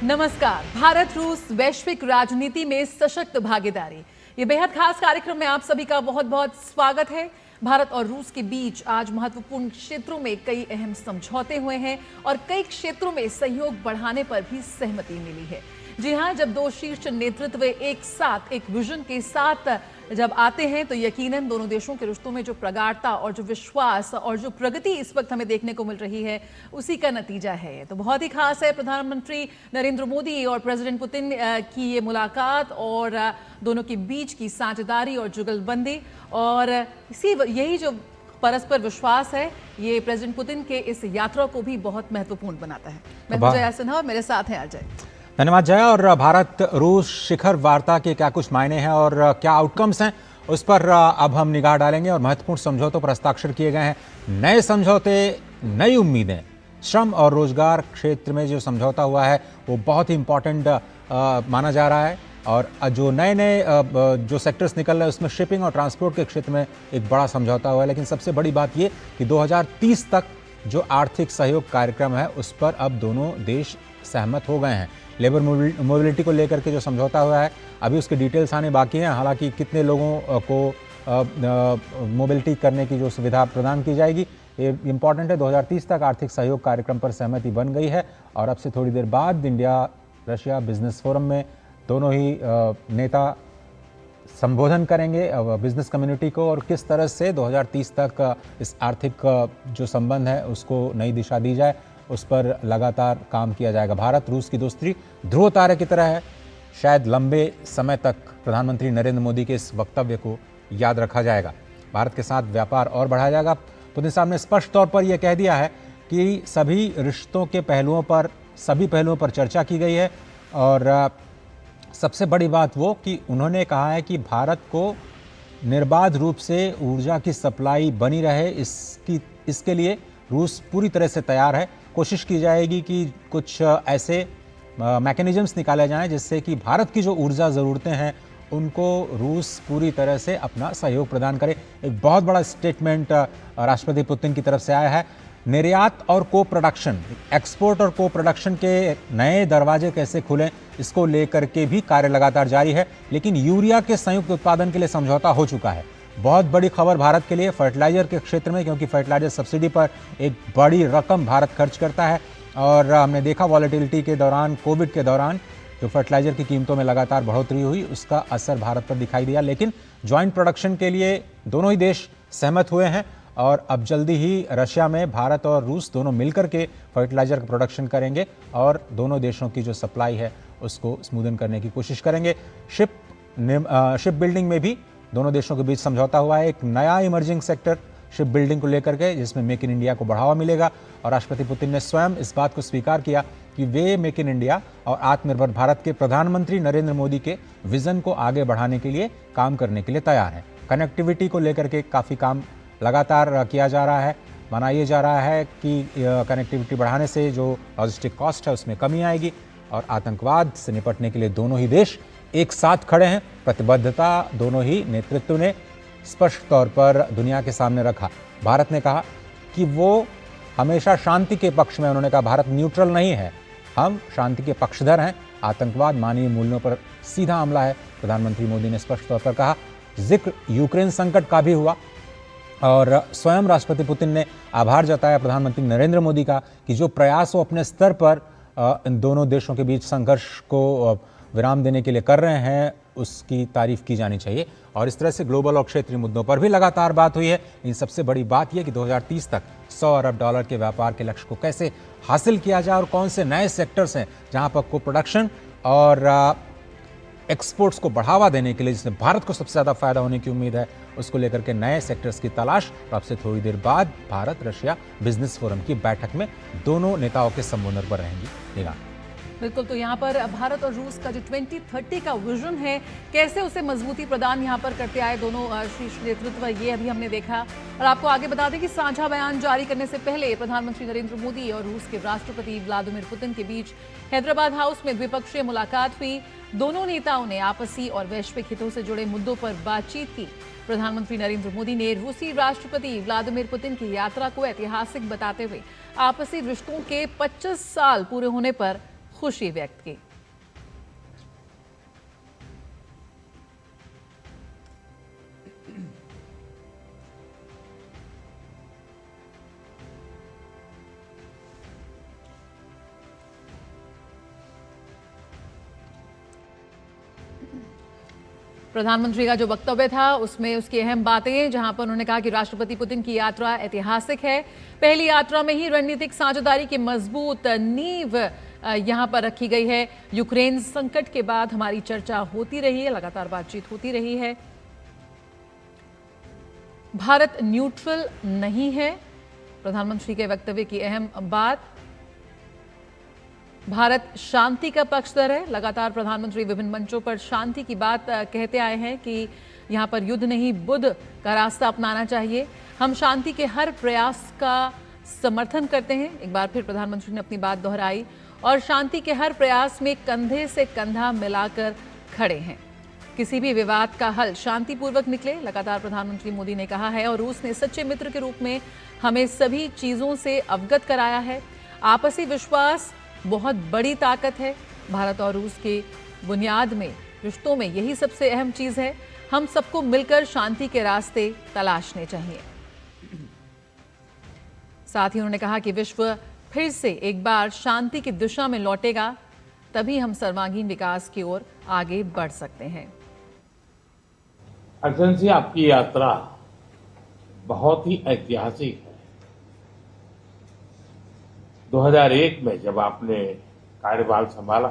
नमस्कार। भारत रूस वैश्विक राजनीति में सशक्त भागीदारी, ये बेहद खास कार्यक्रम में आप सभी का बहुत बहुत स्वागत है। भारत और रूस के बीच आज महत्वपूर्ण क्षेत्रों में कई अहम समझौते हुए हैं और कई क्षेत्रों में सहयोग बढ़ाने पर भी सहमति मिली है। जी हां, जब दो शीर्ष नेतृत्व एक साथ एक विजन के साथ जब आते हैं तो यकीनन दोनों देशों के रिश्तों में जो प्रगाढ़ता और जो विश्वास और जो प्रगति इस वक्त हमें देखने को मिल रही है उसी का नतीजा है। तो बहुत ही खास है प्रधानमंत्री नरेंद्र मोदी और प्रेसिडेंट पुतिन की ये मुलाकात और दोनों के बीच की साझेदारी और जुगलबंदी, और यही जो परस्पर विश्वास है ये प्रेसिडेंट पुतिन के इस यात्रा को भी बहुत महत्वपूर्ण बनाता है। मैं हूं जया सिन्हा और मेरे साथ हैं अजय। धन्यवाद जया। और भारत रूस शिखर वार्ता के क्या कुछ मायने हैं और क्या आउटकम्स हैं उस पर अब हम निगाह डालेंगे। और महत्वपूर्ण समझौतों पर हस्ताक्षर किए गए हैं, नए समझौते, नई उम्मीदें। श्रम और रोजगार क्षेत्र में जो समझौता हुआ है वो बहुत ही इंपॉर्टेंट माना जा रहा है। और जो नए जो सेक्टर्स निकल रहे हैं उसमें शिपिंग और ट्रांसपोर्ट के क्षेत्र में एक बड़ा समझौता हुआ है। लेकिन सबसे बड़ी बात ये कि 2030 तक जो आर्थिक सहयोग कार्यक्रम है उस पर अब दोनों देश सहमत हो गए हैं। लेबर मोबिलिटी को लेकर के जो समझौता हुआ है अभी उसके डिटेल्स आने बाकी हैं। हालांकि कितने लोगों को मोबिलिटी करने की जो सुविधा प्रदान की जाएगी ये इम्पॉर्टेंट है। 2030 तक आर्थिक सहयोग कार्यक्रम पर सहमति बन गई है और अब से थोड़ी देर बाद इंडिया रशिया बिजनेस फोरम में दोनों ही नेता संबोधन करेंगे बिजनेस कम्युनिटी को, और किस तरह से 2030 तक इस आर्थिक जो संबंध है उसको नई दिशा दी जाए उस पर लगातार काम किया जाएगा। भारत रूस की दोस्ती ध्रुव तारे की तरह है। शायद लंबे समय तक प्रधानमंत्री नरेंद्र मोदी के इस वक्तव्य को याद रखा जाएगा। भारत के साथ व्यापार और बढ़ाया जाएगा। पुतिन साहब ने स्पष्ट तौर पर यह कह दिया है कि सभी रिश्तों के सभी पहलुओं पर चर्चा की गई है। और सबसे बड़ी बात वो कि उन्होंने कहा है कि भारत को निर्बाध रूप से ऊर्जा की सप्लाई बनी रहे, इसके लिए रूस पूरी तरह से तैयार है। कोशिश की जाएगी कि कुछ ऐसे मैकेनिज्म्स निकाले जाएं जिससे कि भारत की जो ऊर्जा ज़रूरतें हैं उनको रूस पूरी तरह से अपना सहयोग प्रदान करे। एक बहुत बड़ा स्टेटमेंट राष्ट्रपति पुतिन की तरफ से आया है। निर्यात और को प्रोडक्शन, एक्सपोर्ट और को प्रोडक्शन के नए दरवाजे कैसे खुलें इसको लेकर के भी कार्य लगातार जारी है। लेकिन यूरिया के संयुक्त उत्पादन के लिए समझौता हो चुका है। बहुत बड़ी खबर भारत के लिए फर्टिलाइजर के क्षेत्र में, क्योंकि फर्टिलाइजर सब्सिडी पर एक बड़ी रकम भारत खर्च करता है। और हमने देखा वॉलेटिलिटी के दौरान, कोविड के दौरान जो फर्टिलाइजर की कीमतों में लगातार बढ़ोतरी हुई उसका असर भारत पर दिखाई दिया। लेकिन ज्वाइंट प्रोडक्शन के लिए दोनों ही देश सहमत हुए हैं और अब जल्दी ही रशिया में भारत और रूस दोनों मिलकर के फर्टिलाइजर का प्रोडक्शन करेंगे और दोनों देशों की जो सप्लाई है उसको स्मूदन करने की कोशिश करेंगे। शिप बिल्डिंग में भी दोनों देशों के बीच समझौता हुआ है। एक नया इमर्जिंग सेक्टर शिप बिल्डिंग को लेकर के जिसमें मेक इन इंडिया को बढ़ावा मिलेगा। और राष्ट्रपति पुतिन ने स्वयं इस बात को स्वीकार किया कि वे मेक इन इंडिया और आत्मनिर्भर भारत के प्रधानमंत्री नरेंद्र मोदी के विजन को आगे बढ़ाने के लिए काम करने के लिए तैयार हैं। कनेक्टिविटी को लेकर के काफ़ी काम लगातार किया जा रहा है। माना ये जा रहा है कि कनेक्टिविटी बढ़ाने से जो लॉजिस्टिक कॉस्ट है उसमें कमी आएगी और आतंकवाद से निपटने के लिए दोनों ही देश एक साथ खड़े हैं। प्रतिबद्धता दोनों ही नेतृत्व ने स्पष्ट तौर पर दुनिया के सामने रखा। भारत ने कहा कि वो हमेशा शांति के पक्ष में, उन्होंने कहा भारत न्यूट्रल नहीं है, हम शांति के पक्षधर हैं। आतंकवाद मानवीय मूल्यों पर सीधा हमला है, प्रधानमंत्री मोदी ने स्पष्ट तौर पर कहा। जिक्र यूक्रेन संकट का भी हुआ और स्वयं राष्ट्रपति पुतिन ने आभार जताया प्रधानमंत्री नरेंद्र मोदी का कि जो प्रयास वो अपने स्तर पर इन दोनों देशों के बीच संघर्ष को विराम देने के लिए कर रहे हैं उसकी तारीफ की जानी चाहिए। और इस तरह से ग्लोबल और क्षेत्रीय मुद्दों पर भी लगातार बात हुई है। इन सबसे बड़ी बात यह कि 2030 तक $100 अरब के व्यापार के लक्ष्य को कैसे हासिल किया जाए और कौन से नए सेक्टर्स हैं जहां पर को प्रोडक्शन और एक्सपोर्ट्स को बढ़ावा देने के लिए, जिसमें भारत को सबसे ज़्यादा फायदा होने की उम्मीद है, उसको लेकर के नए सेक्टर्स की तलाश। अब से थोड़ी देर बाद भारत रशिया बिजनेस फोरम की बैठक में दोनों नेताओं के संबोधन पर रहेंगी निगाह। बिल्कुल, तो यहाँ पर भारत और रूस का जो 2030 का विजन है कैसे उसे मजबूती प्रदान यहाँ पर करते आए दोनों शीर्ष नेतृत्व, ये अभी हमने देखा। और आपको आगे बता दें कि साझा बयान जारी करने से पहले प्रधानमंत्री नरेंद्र मोदी और रूस के राष्ट्रपति व्लादिमीर पुतिन के बीच हैदराबाद हाउस में द्विपक्षीय मुलाकात हुई। दोनों नेताओं ने आपसी और वैश्विक हितों से जुड़े मुद्दों पर बातचीत की। प्रधानमंत्री नरेंद्र मोदी ने रूसी राष्ट्रपति व्लादिमीर पुतिन की यात्रा को ऐतिहासिक बताते हुए आपसी रिश्तों के 25 साल पूरे होने पर खुशी व्यक्त की। प्रधानमंत्री का जो वक्तव्य था उसमें उसकी अहम बातें, जहां पर उन्होंने कहा कि राष्ट्रपति पुतिन की यात्रा ऐतिहासिक है। पहली यात्रा में ही रणनीतिक साझेदारी की मजबूत नींव यहां पर रखी गई है। यूक्रेन संकट के बाद हमारी चर्चा होती रही है, लगातार बातचीत होती रही है। भारत न्यूट्रल नहीं है, प्रधानमंत्री के वक्तव्य की अहम बात। भारत शांति का पक्षधर है। लगातार प्रधानमंत्री विभिन्न मंचों पर शांति की बात कहते आए हैं कि यहां पर युद्ध नहीं बुद्ध का रास्ता अपनाना चाहिए। हम शांति के हर प्रयास का समर्थन करते हैं। एक बार फिर प्रधानमंत्री ने अपनी बात दोहराई और शांति के हर प्रयास में कंधे से कंधा मिलाकर खड़े हैं। किसी भी विवाद का हल शांतिपूर्वक निकले, लगातार प्रधानमंत्री मोदी ने कहा है। और रूस ने सच्चे मित्र के रूप में हमें सभी चीजों से अवगत कराया है। आपसी विश्वास बहुत बड़ी ताकत है। भारत और रूस के बुनियाद में रिश्तों में यही सबसे अहम चीज है। हम सबको मिलकर शांति के रास्ते तलाशने चाहिए। साथ ही उन्होंने कहा कि विश्व फिर से एक बार शांति की दिशा में लौटेगा, तभी हम सर्वांगीण विकास की ओर आगे बढ़ सकते हैं। एक्सेलेंसी, आपकी यात्रा बहुत ही ऐतिहासिक है। 2001 में जब आपने कार्यभार संभाला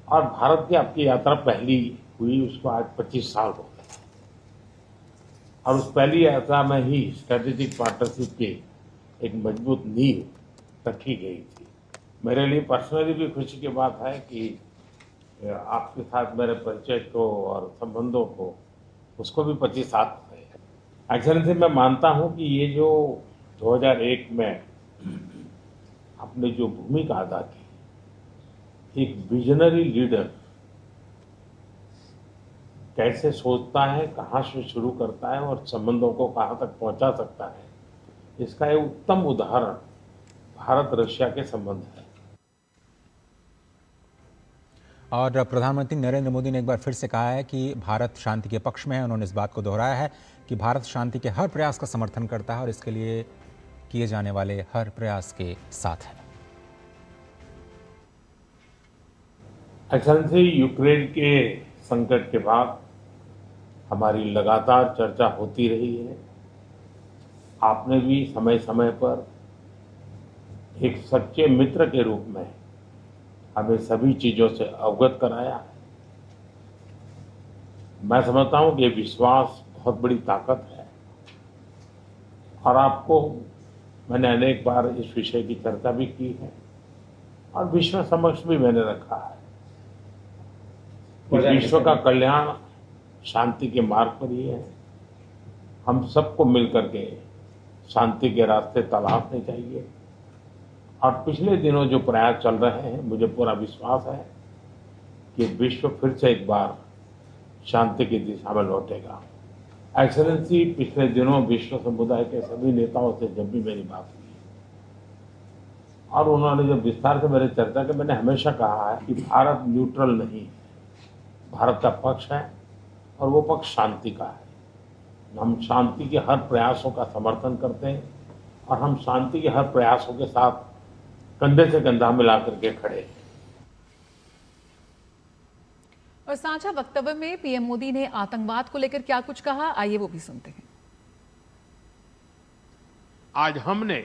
और भारत की आपकी यात्रा पहली हुई, उसको आज 25 साल हो गए और उस पहली यात्रा में ही स्ट्रेटेजिक पार्टनरशिप की एक मजबूत नींव रखी गई थी। मेरे लिए पर्सनली भी खुशी की बात है कि आपके साथ मेरे परिचय को और संबंधों को उसको भी 25 साल हो गए। एक्सेलेंसी, मैं मानता हूं कि ये जो 2001 में आपने जो भूमिका अदा की, एक विजनरी लीडर कैसे सोचता है, कहां से शुरू करता है और संबंधों को कहां तक पहुंचा सकता है, इसका एक उत्तम उदाहरण भारत रशिया के संबंध है। और प्रधानमंत्री नरेंद्र मोदी ने एक बार फिर से कहा है कि भारत शांति के पक्ष में है। उन्होंने इस बात को दोहराया है कि भारत शांति के हर प्रयास का समर्थन करता है और इसके लिए किए जाने वाले हर प्रयास के साथ है। एक्सेलेंसी, यूक्रेन के संकट के बाद हमारी लगातार चर्चा होती रही है। आपने भी समय समय पर एक सच्चे मित्र के रूप में हमें सभी चीजों से अवगत कराया है। मैं समझता हूं कि ये विश्वास बहुत बड़ी ताकत है और आपको मैंने अनेक बार इस विषय की चर्चा भी की है और विश्व समक्ष भी मैंने रखा है कि विश्व का कल्याण शांति के मार्ग पर ही है। हम सबको मिलकर के शांति के रास्ते तलाशने चाहिए और पिछले दिनों जो प्रयास चल रहे हैं, मुझे पूरा विश्वास है कि विश्व फिर से एक बार शांति की दिशा में लौटेगा। एक्सेलेंसी, पिछले दिनों विश्व समुदाय के सभी नेताओं से जब भी मेरी बात हुई और उन्होंने जब विस्तार से मेरे चर्चा की, मैंने हमेशा कहा है कि भारत न्यूट्रल नहीं है, भारत का पक्ष है और वो पक्ष शांति का है। हम शांति के हर प्रयासों का समर्थन करते हैं और हम शांति के हर प्रयासों के साथ कंधे से कंधा मिला करके खड़े हैं। और साझा वक्तव्य में पीएम मोदी ने आतंकवाद को लेकर क्या कुछ कहा, आइए वो भी सुनते हैं। आज हमने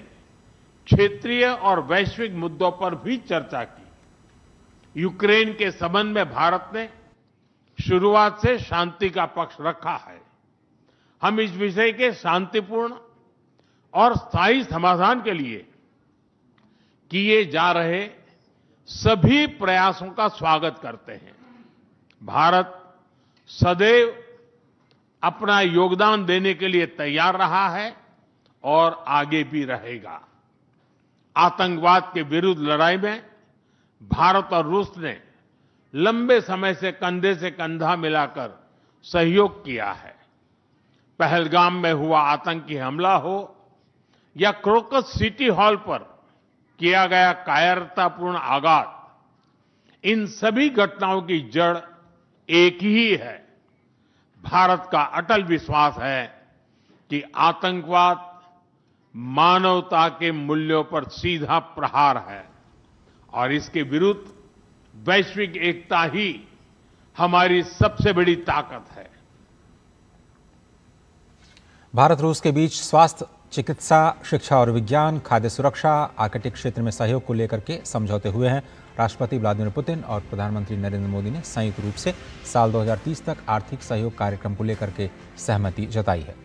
क्षेत्रीय और वैश्विक मुद्दों पर भी चर्चा की। यूक्रेन के संबंध में भारत ने शुरुआत से शांति का पक्ष रखा है। हम इस विषय के शांतिपूर्ण और स्थायी समाधान के लिए किए जा रहे सभी प्रयासों का स्वागत करते हैं। भारत सदैव अपना योगदान देने के लिए तैयार रहा है और आगे भी रहेगा। आतंकवाद के विरुद्ध लड़ाई में भारत और रूस ने लंबे समय से कंधे से कंधा मिलाकर सहयोग किया है। पहलगाम में हुआ आतंकी हमला हो या क्रोकस सिटी हॉल पर किया गया कायरतापूर्ण आघात, इन सभी घटनाओं की जड़ एक ही है। भारत का अटल विश्वास है कि आतंकवाद मानवता के मूल्यों पर सीधा प्रहार है और इसके विरुद्ध वैश्विक एकता ही हमारी सबसे बड़ी ताकत है। भारत रूस के बीच स्वास्थ्य, चिकित्सा, शिक्षा और विज्ञान, खाद्य सुरक्षा, आर्कटिक क्षेत्र में सहयोग को लेकर के समझौते हुए हैं। राष्ट्रपति व्लादिमीर पुतिन और प्रधानमंत्री नरेंद्र मोदी ने संयुक्त रूप से साल 2030 तक आर्थिक सहयोग कार्यक्रम को लेकर के सहमति जताई है।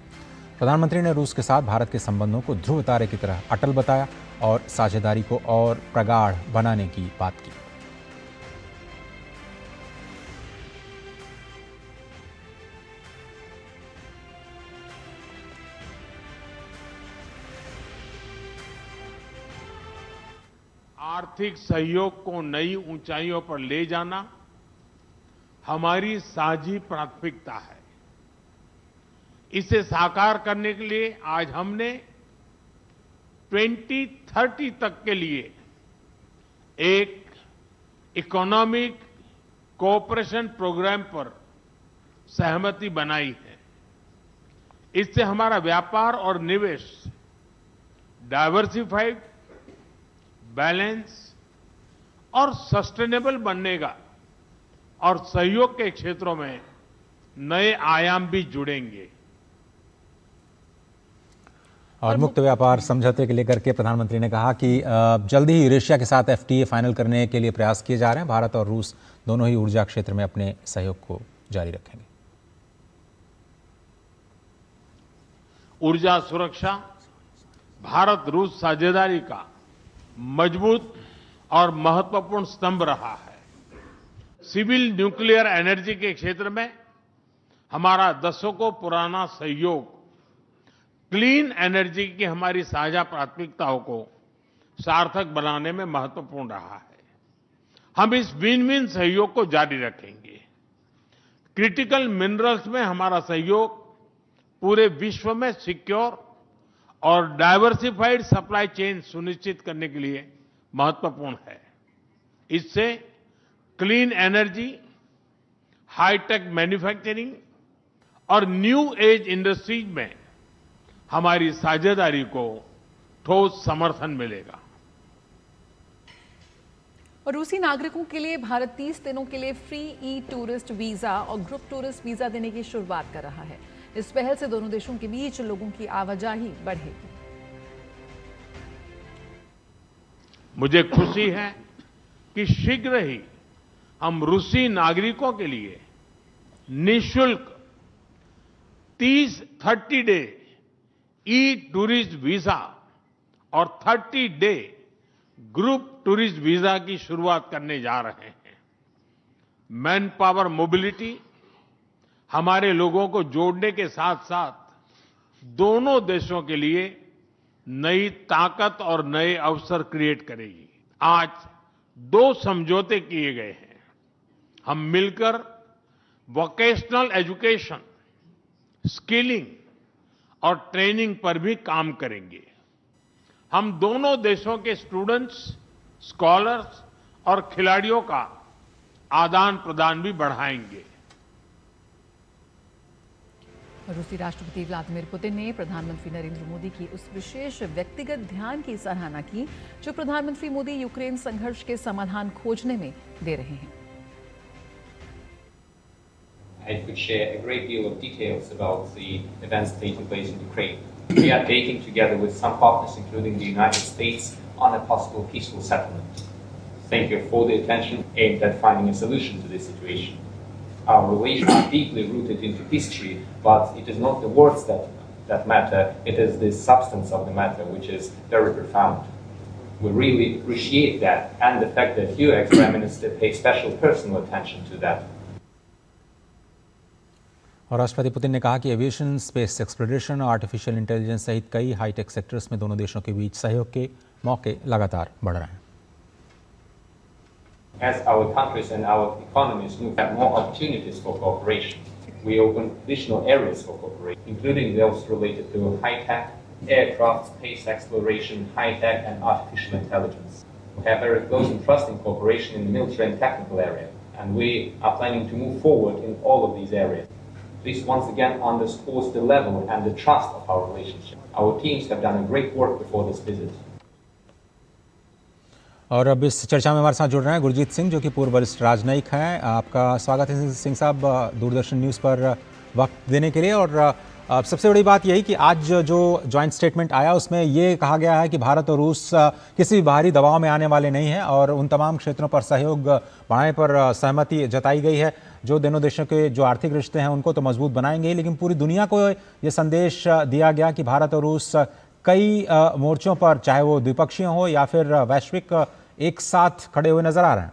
प्रधानमंत्री ने रूस के साथ भारत के संबंधों को ध्रुव तारे की तरह अटल बताया और साझेदारी को और प्रगाढ़ बनाने की बात की। आर्थिक सहयोग को नई ऊंचाइयों पर ले जाना हमारी साझी प्राथमिकता है। इसे साकार करने के लिए आज हमने 2030 तक के लिए एक इकोनॉमिक कोऑपरेशन प्रोग्राम पर सहमति बनाई है। इससे हमारा व्यापार और निवेश डाइवर्सिफाइड, बैलेंस और सस्टेनेबल बनेगा और सहयोग के क्षेत्रों में नए आयाम भी जुड़ेंगे। और मुक्त व्यापार समझौते के लेकर के प्रधानमंत्री ने कहा कि जल्दी ही यूरेशिया के साथ FTA फाइनल करने के लिए प्रयास किए जा रहे हैं। भारत और रूस दोनों ही ऊर्जा क्षेत्र में अपने सहयोग को जारी रखेंगे। ऊर्जा सुरक्षा भारत रूस साझेदारी का मजबूत और महत्वपूर्ण स्तंभ रहा है। सिविल न्यूक्लियर एनर्जी के क्षेत्र में हमारा दशकों पुराना सहयोग क्लीन एनर्जी की हमारी साझा प्राथमिकताओं को सार्थक बनाने में महत्वपूर्ण रहा है। हम इस विन विन सहयोग को जारी रखेंगे। क्रिटिकल मिनरल्स में हमारा सहयोग पूरे विश्व में सिक्योर और डाइवर्सिफाइड सप्लाई चेन सुनिश्चित करने के लिए महत्वपूर्ण है। इससे क्लीन एनर्जी, हाईटेक मैन्युफैक्चरिंग और न्यू एज इंडस्ट्रीज में हमारी साझेदारी को ठोस समर्थन मिलेगा। और रूसी नागरिकों के लिए भारत 30 दिनों के लिए फ्री टूरिस्ट वीजा और ग्रुप टूरिस्ट वीजा देने की शुरुआत कर रहा है। इस पहल से दोनों देशों के बीच लोगों की आवाजाही बढ़ेगी। मुझे खुशी है कि शीघ्र ही हम रूसी नागरिकों के लिए निःशुल्क 30 डे टूरिस्ट वीजा और 30 डे ग्रुप टूरिस्ट वीजा की शुरुआत करने जा रहे हैं। मैन पावर मोबिलिटी हमारे लोगों को जोड़ने के साथ साथ दोनों देशों के लिए नई ताकत और नए अवसर क्रिएट करेगी। आज 2 समझौते किए गए हैं। हम मिलकर वोकेशनल एजुकेशन, स्किलिंग और ट्रेनिंग पर भी काम करेंगे। हम दोनों देशों के स्टूडेंट्स, स्कॉलर्स और खिलाड़ियों का आदान प्रदान भी बढ़ाएंगे। रूसी राष्ट्रपति व्लादिमीर पुतिन ने प्रधानमंत्री नरेंद्र मोदी की उस विशेष व्यक्तिगत ध्यान की सराहना की जो प्रधानमंत्री मोदी यूक्रेन संघर्ष के समाधान खोजने में दे रहे हैं। I could share a great deal of details about the events taking place in Ukraine. We are taking together with some partners, including the United States, on a possible peaceful settlement. Thank you for the attention aimed at finding a solution to this situation. Our relations are deeply rooted into history, but it is not the words that matter, it is the substance of the matter which is very profound. We really appreciate that and the fact that you, ex-Prime Minister, pay special personal attention to that. और राष्ट्रपति Putin ने कहा कि aviation, space exploration और artificial intelligence सहित कई hi tech sectors में दोनों देशों के बीच सहयोग के मौके लगातार बढ़ रहे हैं। As our countries and our economies look at more opportunities for cooperation, we open additional areas for cooperation, including those related to high-tech, aircraft, space exploration, high-tech and artificial intelligence. We have very close and trusting cooperation in the military and technical area, and we are planning to move forward in all of these areas. This once again underscores the level and the trust of our relationship. Our teams have done a great work before this visit. और अब इस चर्चा में हमारे साथ जुड़ रहे हैं गुरजीत सिंह, जो कि पूर्व वरिष्ठ राजनयिक हैं। आपका स्वागत है सिंह साहब दूरदर्शन न्यूज़ पर वक्त देने के लिए। और सबसे बड़ी बात यही कि आज जो जॉइंट स्टेटमेंट आया उसमें ये कहा गया है कि भारत और रूस किसी भी बाहरी दबाव में आने वाले नहीं हैं और उन तमाम क्षेत्रों पर सहयोग बढ़ाने पर सहमति जताई गई है। जो दोनों देशों के जो आर्थिक रिश्ते हैं उनको तो मजबूत बनाएंगे, लेकिन पूरी दुनिया को ये संदेश दिया गया कि भारत और रूस कई मोर्चों पर, चाहे वो द्विपक्षीय हो या फिर वैश्विक, एक साथ खड़े हुए नजर आ रहे हैं।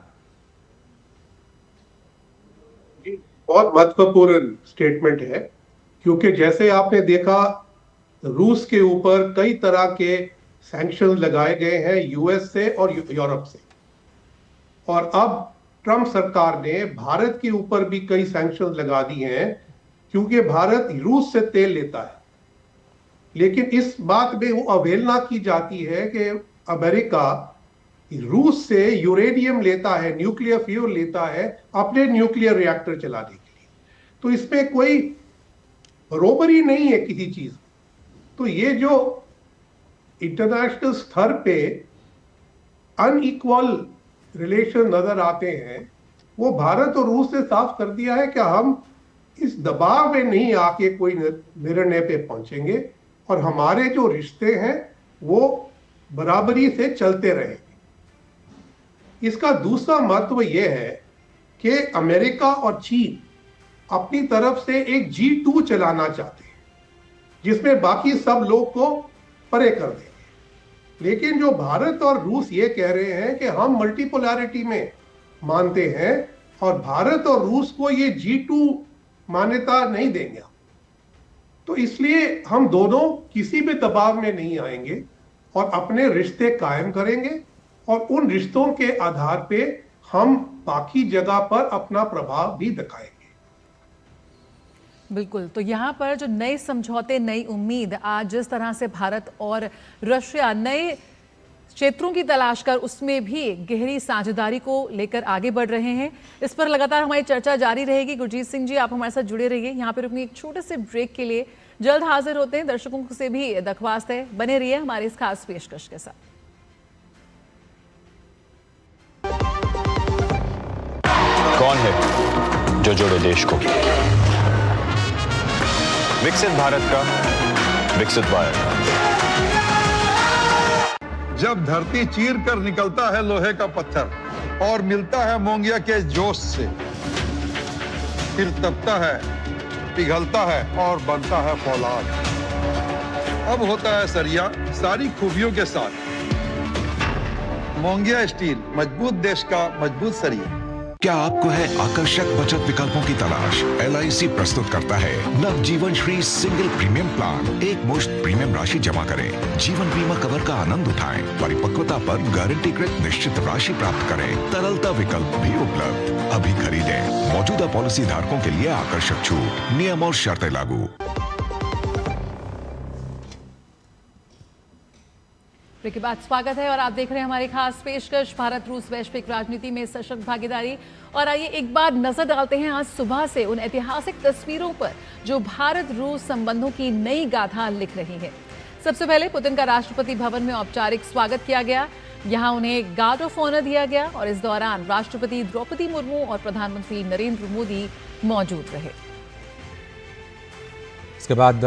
बहुत महत्वपूर्ण स्टेटमेंट है, क्योंकि जैसे आपने देखा रूस के ऊपर कई तरह के सैंक्शन लगाए गए हैं यूएस से और यूरोप से, और अब ट्रंप सरकार ने भारत के ऊपर भी कई सैंक्शन लगा दिए हैं, क्योंकि भारत रूस से तेल लेता है। लेकिन इस बात में वो अवहेलना की जाती है कि अमेरिका रूस से यूरेनियम लेता है, न्यूक्लियर फ्यूल लेता है अपने न्यूक्लियर रिएक्टर चलाने के लिए। तो इसमें कोई बरोबरी नहीं है किसी चीज। तो ये जो इंटरनेशनल स्तर पे अनइक्वल रिलेशन नजर आते हैं, वो भारत और रूस ने साफ कर दिया है कि हम इस दबाव में नहीं आके कोई निर्णय पे पहुंचेंगे और हमारे जो रिश्ते हैं वो बराबरी से चलते रहेंगे। इसका दूसरा महत्व यह है कि अमेरिका और चीन अपनी तरफ से एक G2 चलाना चाहते हैं, जिसमें बाकी सब लोग को परे कर देंगे। लेकिन जो भारत और रूस ये कह रहे हैं कि हम मल्टीपोलैरिटी में मानते हैं और भारत और रूस को ये G2 मान्यता नहीं देंगे, तो इसलिए हम दोनों किसी भी दबाव में नहीं आएंगे और अपने रिश्ते कायम करेंगे और उन रिश्तों के आधार पे हम बाकी जगह पर अपना प्रभाव भी दिखाएंगे। बिल्कुल, तो यहाँ पर जो नए समझौते, नई उम्मीद, आज जिस तरह से भारत और रशिया नए क्षेत्रों की तलाश कर उसमें भी गहरी साझेदारी को लेकर आगे बढ़ रहे हैं, इस पर लगातार हमारी चर्चा जारी रहेगी। गुरजीत सिंह जी, आप हमारे साथ जुड़े रहिए। यहाँ पर रुकनी एक छोटे से ब्रेक के लिए, जल्द हाजिर होते हैं। दर्शकों से भी दरख्वास्त है, बने रहिए हमारे इस खास पेशकश के साथ। कौन है जो जोड़े देश को? विकसित भारत का विकसित भारत। जब धरती चीर कर निकलता है लोहे का पत्थर और मिलता है मोंगिया के जोश से, फिर तपता है, पिघलता है और बनता है फौलाद। अब होता है सरिया सारी खूबियों के साथ। मोंगिया स्टील, मजबूत देश का मजबूत सरिया। क्या आपको है आकर्षक बचत विकल्पों की तलाश? LIC प्रस्तुत करता है नवजीवन श्री सिंगल प्रीमियम प्लान। एक मुश्त प्रीमियम राशि जमा करें, जीवन बीमा कवर का आनंद उठाएं, परिपक्वता पर गारंटीकृत निश्चित राशि प्राप्त करें। तरलता विकल्प भी उपलब्ध। अभी खरीदें। मौजूदा पॉलिसी धारकों के लिए आकर्षक छूट, नियम और शर्तें लागू। ब्रेक के बाद स्वागत है और आप देख रहे हैं हमारी खास पेशकश, भारत रूस वैश्विक राजनीति में सशक्त भागीदारी। और आइए एक बार नजर डालते हैं आज सुबह से उन ऐतिहासिक तस्वीरों पर जो भारत रूस संबंधों की नई गाथा लिख रही है। सबसे पहले पुतिन का राष्ट्रपति भवन में औपचारिक स्वागत किया गया। यहां उन्हें गार्ड ऑफ ऑनर दिया गया और इस दौरान राष्ट्रपति द्रौपदी मुर्मू और प्रधानमंत्री नरेंद्र मोदी मौजूद रहे। इसके बाद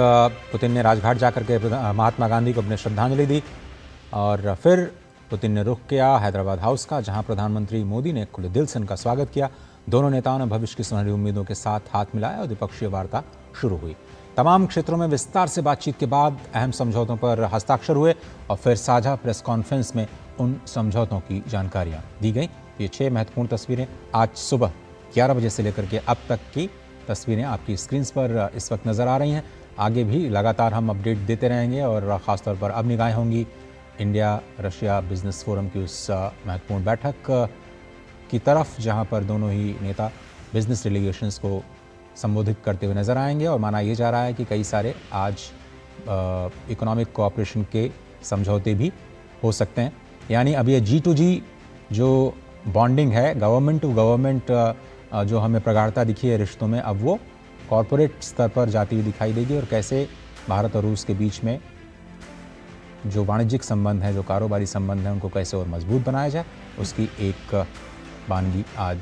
पुतिन ने राजघाट जाकर के महात्मा गांधी को अपनी श्रद्धांजलि दी और फिर पुतिन ने रुख किया हैदराबाद हाउस का, जहां प्रधानमंत्री मोदी ने खुले दिल से उनका स्वागत किया। दोनों नेताओं ने भविष्य की सुनहरी उम्मीदों के साथ हाथ मिलाया और द्विपक्षीय वार्ता शुरू हुई। तमाम क्षेत्रों में विस्तार से बातचीत के बाद अहम समझौतों पर हस्ताक्षर हुए और फिर साझा प्रेस कॉन्फ्रेंस में उन समझौतों की जानकारियां दी गई। ये 6 महत्वपूर्ण तस्वीरें आज सुबह 11 बजे से लेकर के अब तक की तस्वीरें आपकी स्क्रीन पर इस वक्त नज़र आ रही हैं। आगे भी लगातार हम अपडेट देते रहेंगे और ख़ासतौर पर अब निगाहें होंगी इंडिया रशिया बिजनेस फोरम की उस महत्वपूर्ण बैठक की तरफ, जहां पर दोनों ही नेता बिजनेस डेलीगेशंस को संबोधित करते हुए नजर आएंगे। और माना यह जा रहा है कि कई सारे आज इकोनॉमिक कोऑपरेशन के समझौते भी हो सकते हैं। यानी अब ये G2G जो बॉन्डिंग है, गवर्नमेंट टू गवर्नमेंट जो हमें प्रगाढ़ता दिखी है रिश्तों में, अब वो कॉरपोरेट स्तर पर जाती हुई दिखाई देगी और कैसे भारत और रूस के बीच में जो वाणिज्यिक संबंध हैं, जो कारोबारी संबंध हैं, उनको कैसे और मजबूत बनाया जाए, उसकी एक बानगी आज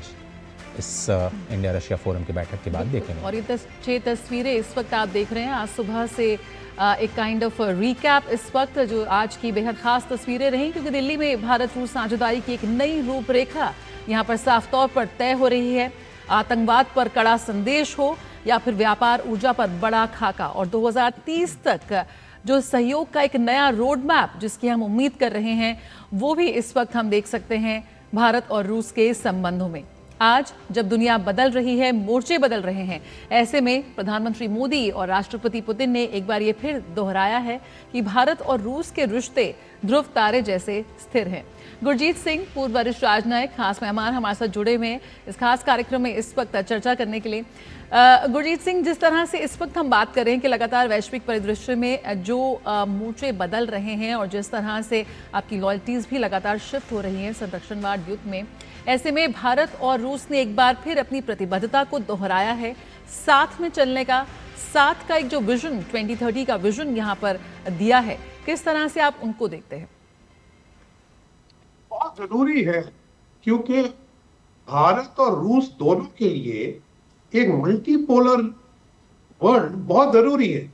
इस इंडिया रशिया फोरम की बैठक के बाद देखेंगे। और ये 6 तस्वीरें इस वक्त आप देख रहे हैं, आज सुबह से एक काइंड ऑफ रिकैप इस वक्त जो आज की बेहद खास तस्वीरें रहीं, क्योंकि दिल्ली में भारत रूस साझेदारी की एक नई रूपरेखा यहाँ पर साफ तौर पर तय हो रही है। आतंकवाद पर कड़ा संदेश हो या फिर व्यापार ऊर्जा पर बड़ा खाका, और 2030 तक जो सहयोग का एक नया रोड मैप जिसकी हम उम्मीद कर रहे हैं, वो भी इस वक्त हम देख सकते हैं भारत और रूस के संबंधों में। आज जब दुनिया बदल रही है, मोर्चे बदल रहे हैं, ऐसे में प्रधानमंत्री मोदी और राष्ट्रपति पुतिन ने एक बार ये फिर दोहराया है कि भारत और रूस के रिश्ते ध्रुव तारे जैसे स्थिर हैं। गुरजीत सिंह, पूर्व वरिष्ठ राजनयिक, खास मेहमान हमारे साथ जुड़े हुए हैं इस खास कार्यक्रम में इस वक्त चर्चा करने के लिए। गुरजीत सिंह, जिस तरह से इस वक्त हम बात कर रहे हैं कि लगातार वैश्विक परिदृश्य में जो मोर्चे बदल रहे हैं और जिस तरह से आपकी लॉयल्टीज भी लगातार शिफ्ट हो रही हैं संरक्षणवाद युद्ध में, ऐसे में भारत और रूस ने एक बार फिर अपनी प्रतिबद्धता को दोहराया है साथ में चलने का, साथ का एक जो विजन 2030 का विजन यहाँ पर दिया है, किस तरह से आप उनको देखते हैं? बहुत जरूरी है, क्योंकि भारत और रूस दोनों के लिए एक मल्टीपोलर वर्ल्ड बहुत जरूरी है।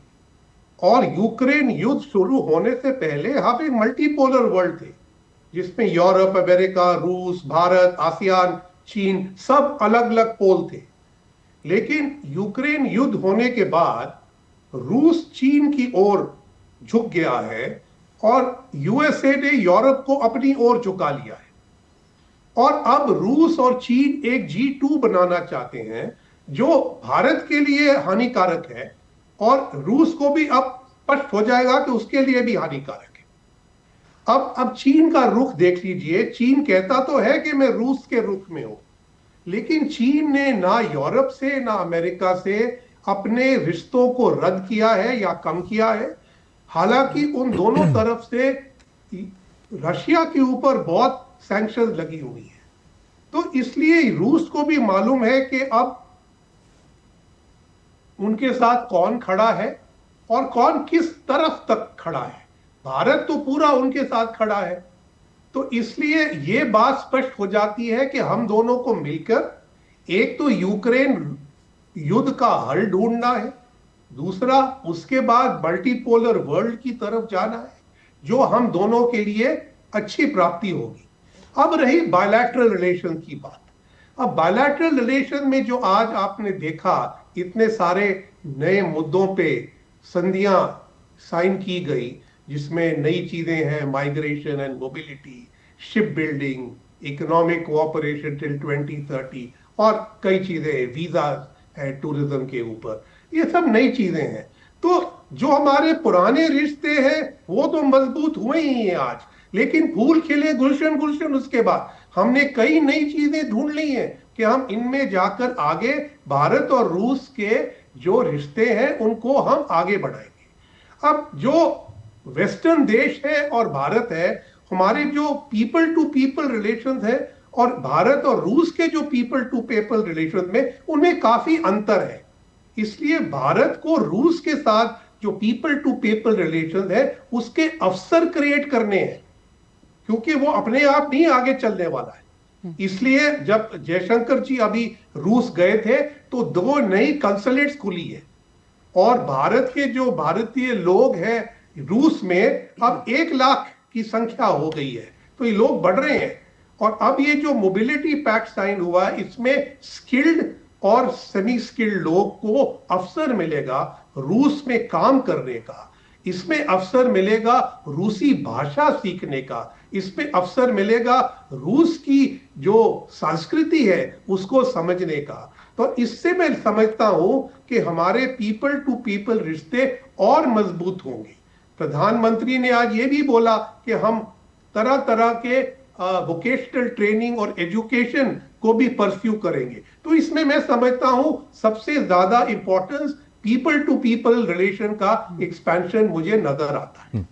और यूक्रेन युद्ध शुरू होने से पहले हम एक मल्टीपोलर वर्ल्ड थे, जिसमें यूरोप, अमेरिका, रूस, भारत, आसियान, चीन सब अलग अलग पोल थे। लेकिन यूक्रेन युद्ध होने के बाद रूस चीन की ओर झुक गया है और यूएसए ने यूरोप को अपनी ओर झुका लिया है। और अब रूस और चीन एक G2 बनाना चाहते हैं, जो भारत के लिए हानिकारक है और रूस को भी अब स्पष्ट हो जाएगा कि उसके लिए भी हानिकारक है। अब चीन का रुख देख लीजिए। चीन कहता तो है कि मैं रूस के रुख में हूं, लेकिन चीन ने ना यूरोप से ना अमेरिका से अपने रिश्तों को रद्द किया है या कम किया है। हालांकि उन दोनों तरफ से रशिया के ऊपर बहुत सैंक्शन लगी हुई है, तो इसलिए रूस को भी मालूम है कि अब उनके साथ कौन खड़ा है और कौन किस तरफ तक खड़ा है। भारत तो पूरा उनके साथ खड़ा है, तो इसलिए ये बात स्पष्ट हो जाती है कि हम दोनों को मिलकर एक तो यूक्रेन युद्ध का हल ढूंढना है, दूसरा उसके बाद मल्टीपोलर वर्ल्ड की तरफ जाना है, जो हम दोनों के लिए अच्छी प्राप्ति होगी। अब रही बायलैटरल रिलेशन की बात। अब बायलैटरल रिलेशन में जो आज आपने देखा, इतने सारे नए मुद्दों पे संधियां साइन की गई, जिसमें नई चीजें हैं, migration and mobility, ship building, economic cooperation till 2030 और कई चीजें, वीजा है टूरिज्म के ऊपर, ये सब नई चीजें हैं। तो जो हमारे पुराने रिश्ते हैं वो तो मजबूत हुए ही हैं आज, लेकिन फूल खिले गुलशन गुलशन उसके बाद हमने कई नई चीजें ढूंढ ली हैं कि हम इनमें जाकर आगे भारत और रूस के जो रिश्ते हैं उनको हम आगे बढ़ाएंगे। अब जो वेस्टर्न देश है और भारत है, हमारे जो पीपल टू पीपल रिलेशंस है और भारत और रूस के जो पीपल टू पीपल रिलेशंस में, उनमें काफी अंतर है। इसलिए भारत को रूस के साथ जो पीपल टू पीपल रिलेशंस है उसके अवसर क्रिएट करने हैं, क्योंकि वो अपने आप नहीं आगे चलने वाला है। इसलिए जब जयशंकर जी अभी रूस गए थे तो 2 नई कंसुलेट्स खुली है और भारत के जो भारतीय लोग हैं रूस में अब 1 लाख की संख्या हो गई है, तो ये लोग बढ़ रहे हैं। और अब ये जो मोबिलिटी पैक्ट साइन हुआ, इसमें स्किल्ड और सेमी स्किल्ड लोग को अवसर मिलेगा रूस में काम करने का, इसमें अवसर मिलेगा रूसी भाषा सीखने का, इसमें अवसर मिलेगा रूस की जो संस्कृति है उसको समझने का। तो इससे मैं समझता हूं कि हमारे पीपल टू पीपल रिश्ते और मजबूत होंगे। प्रधानमंत्री ने आज ये भी बोला कि हम तरह तरह के वोकेशनल ट्रेनिंग और एजुकेशन को भी परस्यू करेंगे। तो इसमें मैं समझता हूं सबसे ज्यादा importance people to people relation का एक्सपेंशन मुझे नजर आता है।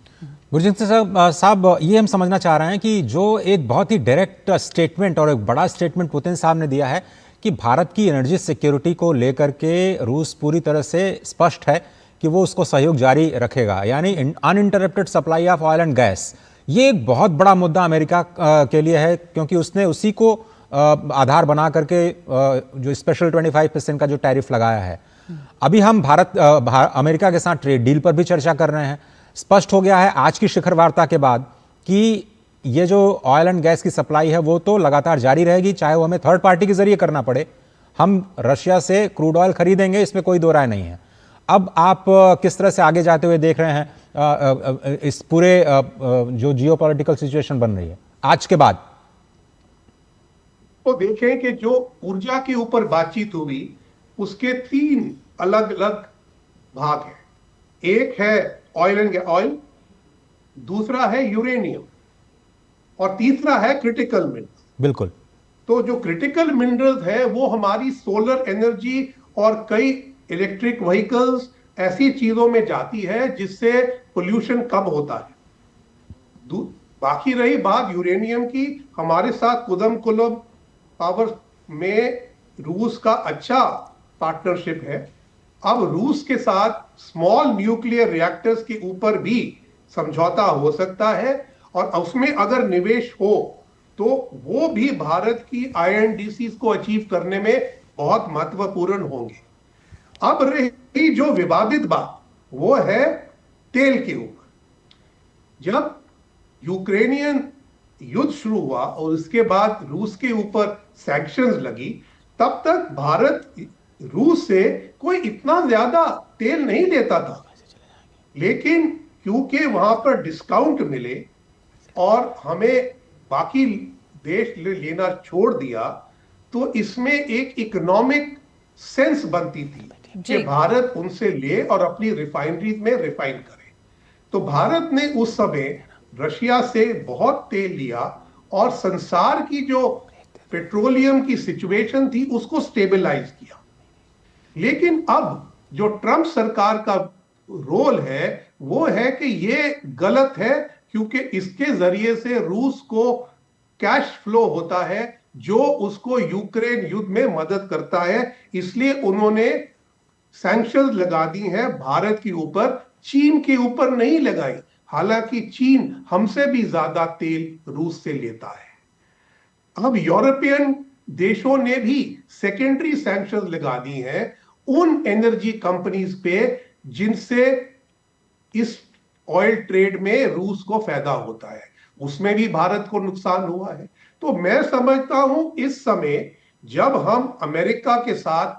गुरजीत साहब, ये हम समझना चाह रहे हैं कि जो एक बहुत ही डायरेक्ट स्टेटमेंट और एक बड़ा स्टेटमेंट पुतिन साहब ने दिया है कि भारत की एनर्जी सिक्योरिटी को लेकर के रूस पूरी तरह से स्पष्ट है कि वो उसको सहयोग जारी रखेगा, यानी uninterrupted supply of oil and gas. ये एक बहुत बड़ा मुद्दा अमेरिका के लिए है, क्योंकि उसने उसी को आधार बना करके जो स्पेशल 25% का जो टैरिफ लगाया है। अभी हम अमेरिका के साथ ट्रेड डील पर भी चर्चा कर रहे हैं। स्पष्ट हो गया है आज की शिखर वार्ता के बाद कि ये जो ऑयल एंड गैस की सप्लाई है वो तो लगातार जारी रहेगी, चाहे वो हमें थर्ड पार्टी के जरिए करना पड़े। हम रशिया से क्रूड ऑयल खरीदेंगे, इसमें कोई दो राय नहीं है। अब आप किस तरह से आगे जाते हुए देख रहे हैं इस पूरे जो जियोपॉलिटिकल सिचुएशन बन रही है आज के बाद? तो देखें कि जो ऊर्जा के ऊपर बातचीत हुई उसके 3 अलग अलग भाग हैं। एक है ऑयल एंड ऑयल, दूसरा है यूरेनियम और तीसरा है क्रिटिकल मिनरल्स। बिल्कुल। तो जो क्रिटिकल मिनरल्स है वो हमारी सोलर एनर्जी और कई इलेक्ट्रिक व्हीकल्स ऐसी चीजों में जाती है जिससे पोल्यूशन कम होता है। बाकी रही बात यूरेनियम की, हमारे साथ कुदम पावर में रूस का अच्छा पार्टनरशिप है। अब रूस के साथ स्मॉल न्यूक्लियर रिएक्टर्स के ऊपर भी समझौता हो सकता है और उसमें अगर निवेश हो तो वो भी भारत की INDCs को अचीव करने में बहुत महत्वपूर्ण होंगे। अब रही जो विवादित बात वो है तेल के ऊपर। जब यूक्रेनियन युद्ध शुरू हुआ और उसके बाद रूस के ऊपर सैंक्शंस लगी, तब तक भारत रूस से कोई इतना ज्यादा तेल नहीं लेता था, लेकिन क्योंकि वहां पर डिस्काउंट मिले और हमें बाकी देश लेना छोड़ दिया, तो इसमें एक इकोनॉमिक सेंस बनती थी कि भारत उनसे ले और अपनी रिफाइनरीज में रिफाइन करे। तो भारत ने उस समय रशिया से बहुत तेल लिया और संसार की जो पेट्रोलियम की सिचुएशन थी उसको स्टेबलाइज किया। लेकिन अब जो ट्रंप सरकार का रोल है वो है कि ये गलत है, क्योंकि इसके जरिए से रूस को कैश फ्लो होता है जो उसको यूक्रेन युद्ध में मदद करता है। इसलिए उन्होंने सैंक्शंस लगा दी हैं भारत के ऊपर, चीन के ऊपर नहीं लगाई। हालांकि चीन हमसे भी ज्यादा तेल रूस से लेता है। अब यूरोपियन देशों ने भी सेकेंडरी सैंक्शंस लगा दी हैं उन एनर्जी कंपनीज पे जिनसे इस ऑयल ट्रेड में रूस को फायदा होता है, उसमें भी भारत को नुकसान हुआ है। तो मैं समझता हूं इस समय जब हम अमेरिका के साथ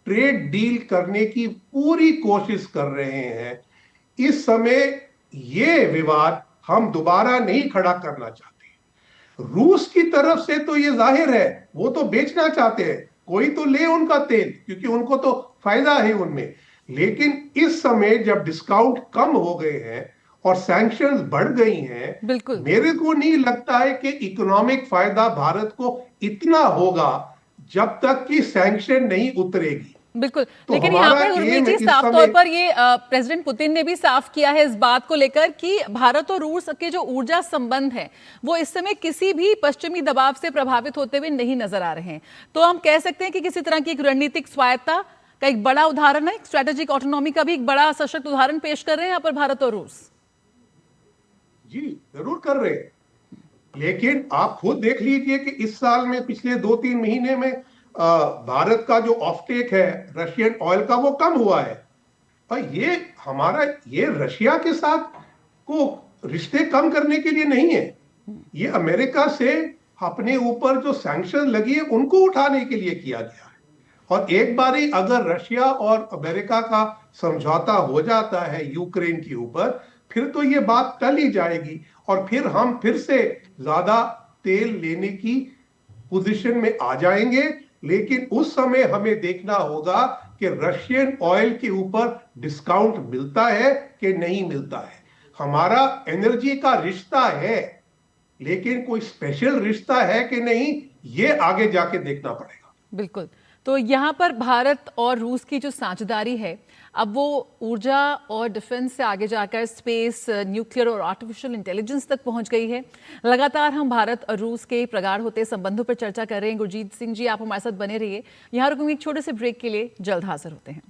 ट्रेड डील करने की पूरी कोशिश कर रहे हैं, इस समय ये विवाद हम दोबारा नहीं खड़ा करना चाहते। रूस की तरफ से तो ये जाहिर है वो तो बेचना चाहते हैं, कोई तो ले उनका तेल, क्योंकि उनको तो फायदा है उनमें। लेकिन इस समय जब डिस्काउंट कम हो गए हैं और सैंक्शंस बढ़ गई हैं, मेरे को नहीं लगता है कि इकोनॉमिक फायदा भारत को इतना होगा जब तक कि सैंक्शन नहीं उतरेगी। बिल्कुल, लेकिन यहाँ पर उर्मिला जी साफ तौर पर ये प्रेसिडेंट पुतिन ने भी साफ किया है इस बात को लेकर कि भारत और रूस के जो ऊर्जा संबंध है वो इस समय किसी भी पश्चिमी दबाव से प्रभावित होते हुए नहीं नजर आ रहे हैं। तो हम कह सकते हैं कि किसी तरह की एक रणनीतिक स्वायत्ता का एक बड़ा उदाहरण है, स्ट्रेटेजिक ऑटोनॉमी का भी एक बड़ा सशक्त उदाहरण पेश कर रहे हैं यहाँ पर भारत और रूस। जी जरूर कर रहे हैं, लेकिन आप खुद देख लीजिए कि इस साल में पिछले 2-3 महीने में भारत का जो ऑफटेक है रशियन ऑयल का वो कम हुआ है। और ये रशिया के साथ को रिश्ते कम करने के लिए नहीं है, ये अमेरिका से अपने ऊपर जो सैंक्शन लगी है उनको उठाने के लिए किया गया है। और एक बारी अगर रशिया और अमेरिका का समझौता हो जाता है यूक्रेन के ऊपर, फिर तो ये बात टल ही जाएगी और फिर हम फिर से ज्यादा तेल लेने की पोजीशन में आ जाएंगे। लेकिन उस समय हमें देखना होगा कि रशियन ऑयल के ऊपर डिस्काउंट मिलता है कि नहीं मिलता है। हमारा एनर्जी का रिश्ता है, लेकिन कोई स्पेशल रिश्ता है कि नहीं, ये आगे जाके देखना पड़ेगा। बिल्कुल, तो यहाँ पर भारत और रूस की जो साझेदारी है, अब वो ऊर्जा और डिफेंस से आगे जाकर स्पेस, न्यूक्लियर और आर्टिफिशियल इंटेलिजेंस तक पहुंच गई है। लगातार हम भारत और रूस के प्रगाढ़ होते संबंधों पर चर्चा कर रहे हैं। गुरजीत सिंह जी, आप हमारे साथ बने रहिए। यहाँ रुकूंगी एक छोटे से ब्रेक के लिए, जल्द हाजिर होते हैं।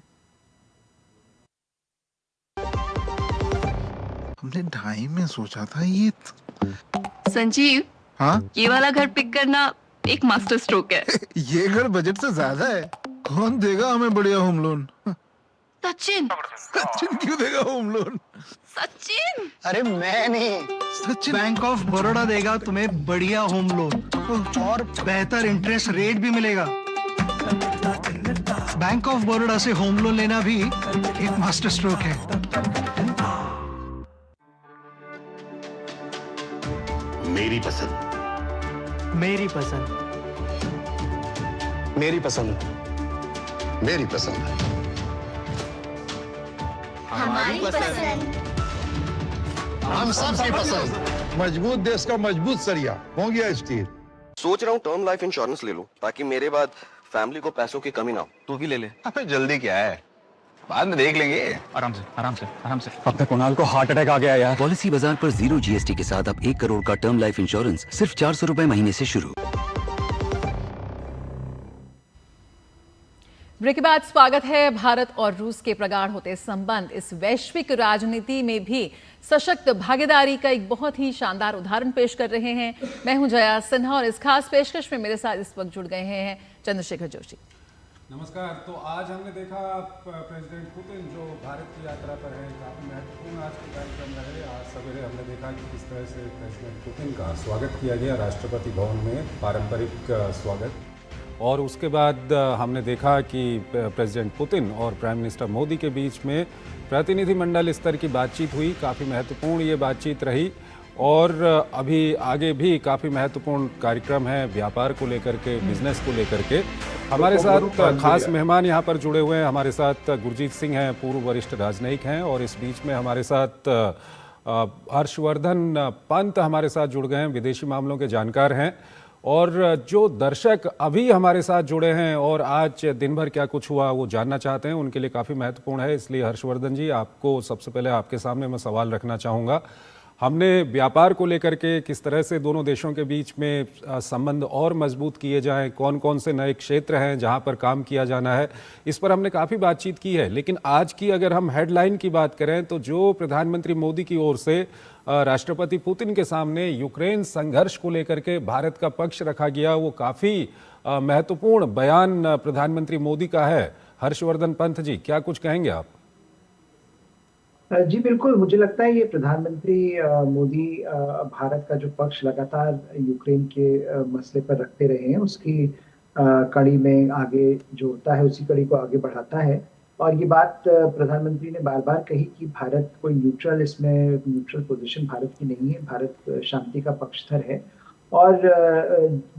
हमने 2.5 में सोचा था ये। संजीव, हाँ, ये वाला घर पिक करना एक मास्टर स्ट्रोक है। ये घर बजट से ज्यादा है। कौन देगा हमें बढ़िया होम लोन? सचिन। सचिन क्यों देगा होम लोन? सचिन, अरे मैं नहीं, सचिन बैंक ऑफ बड़ौदा देगा तुम्हें बढ़िया होम लोन और बेहतर इंटरेस्ट रेट भी मिलेगा। बैंक ऑफ बड़ौदा से होम लोन लेना भी एक मास्टर स्ट्रोक है। मेरी पसंद, मेरी पसंद, मेरी पसंद, मेरी पसंद, हमारी पसंद, हम सबकी पसंद। मजबूत देश का मजबूत सरिया मोंगिया स्टील। सोच रहा हूँ टर्म लाइफ इंश्योरेंस ले लूं ताकि मेरे बाद फैमिली को पैसों की कमी ना हो। तू भी ले ले। अबे जल्दी क्या है, बाद में देख लेंगे। आराम से, आराम से, आराम से। अब तक कुणाल को हार्ट अटैक आ गया यार। पॉलिसी बाजार पर 0 GST के साथ अब 1 करोड़ का टर्म लाइफ इंश्योरेंस सिर्फ 400 रुपए महीने से शुरू। ब्रेक के बाद स्वागत है। भारत और रूस के प्रगाढ़ होते संबंध इस वैश्विक राजनीति में भी सशक्त भागीदारी का एक बहुत ही शानदार उदाहरण पेश कर रहे हैं। मैं हूं जया सिन्हा और इस खास पेशकश में मेरे साथ इस वक्त जुड़ गए हैं चंद्रशेखर जोशी। नमस्कार। तो आज हमने देखा प्रेसिडेंट पुतिन जो भारत की यात्रा पर है, काफ़ी महत्वपूर्ण आज के कार्यक्रम रहे। आज सवेरे हमने देखा कि किस तरह से प्रेसिडेंट पुतिन का स्वागत किया गया राष्ट्रपति भवन में, पारंपरिक स्वागत। और उसके बाद हमने देखा कि प्रेसिडेंट पुतिन और प्राइम मिनिस्टर मोदी के बीच में प्रतिनिधिमंडल स्तर की बातचीत हुई। काफ़ी महत्वपूर्ण ये बातचीत रही और अभी आगे भी काफ़ी महत्वपूर्ण कार्यक्रम है व्यापार को लेकर के, बिजनेस को लेकर के। हमारे साथ खास मेहमान यहाँ पर जुड़े हुए हैं। हमारे साथ गुरजीत सिंह हैं, पूर्व वरिष्ठ राजनयिक हैं, और इस बीच में हमारे साथ हर्षवर्धन पंत हमारे साथ जुड़ गए हैं, विदेशी मामलों के जानकार हैं। और जो दर्शक अभी हमारे साथ जुड़े हैं और आज दिन भर क्या कुछ हुआ वो जानना चाहते हैं, उनके लिए काफ़ी महत्वपूर्ण है। इसलिए हर्षवर्धन जी, आपको सबसे पहले आपके सामने मैं सवाल रखना चाहूँगा। हमने व्यापार को लेकर के किस तरह से दोनों देशों के बीच में संबंध और मजबूत किए जाएं, कौन कौन से नए क्षेत्र हैं जहां पर काम किया जाना है, इस पर हमने काफ़ी बातचीत की है। लेकिन आज की अगर हम हेडलाइन की बात करें तो जो प्रधानमंत्री मोदी की ओर से राष्ट्रपति पुतिन के सामने यूक्रेन संघर्ष को लेकर के भारत का पक्ष रखा गया, वो काफ़ी महत्वपूर्ण बयान प्रधानमंत्री मोदी का है। हर्षवर्धन पंत जी, क्या कुछ कहेंगे आप? जी बिल्कुल, मुझे लगता है ये प्रधानमंत्री मोदी भारत का जो पक्ष लगातार यूक्रेन के मसले पर रखते रहे हैं, उसकी कड़ी में आगे जोड़ता है, उसी कड़ी को आगे बढ़ाता है। और ये बात प्रधानमंत्री ने बार बार कही कि भारत कोई न्यूट्रल पोजीशन भारत की नहीं है, भारत शांति का पक्षधर है और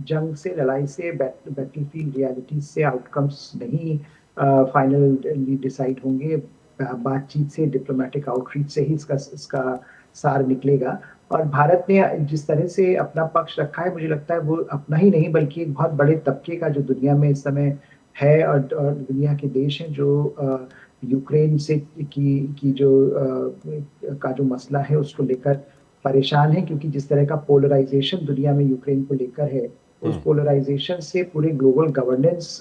जंग से, लड़ाई से, बैटलफील्ड रियलिटी से आउटकम्स नहीं फाइनली डिसाइड होंगे, बातचीत से, डिप्लोमेटिक आउटरीच से ही इसका सार निकलेगा। और भारत ने जिस तरह से अपना पक्ष रखा है, मुझे लगता है वो अपना ही नहीं बल्कि एक बहुत बड़े तबके का जो दुनिया में इस समय है और दुनिया के देश हैं जो यूक्रेन से की जो का जो मसला है उसको लेकर परेशान है, क्योंकि जिस तरह का पोलराइजेशन दुनिया में यूक्रेन को लेकर है, उस पोलराइजेशन से पूरे ग्लोबल गवर्नेंस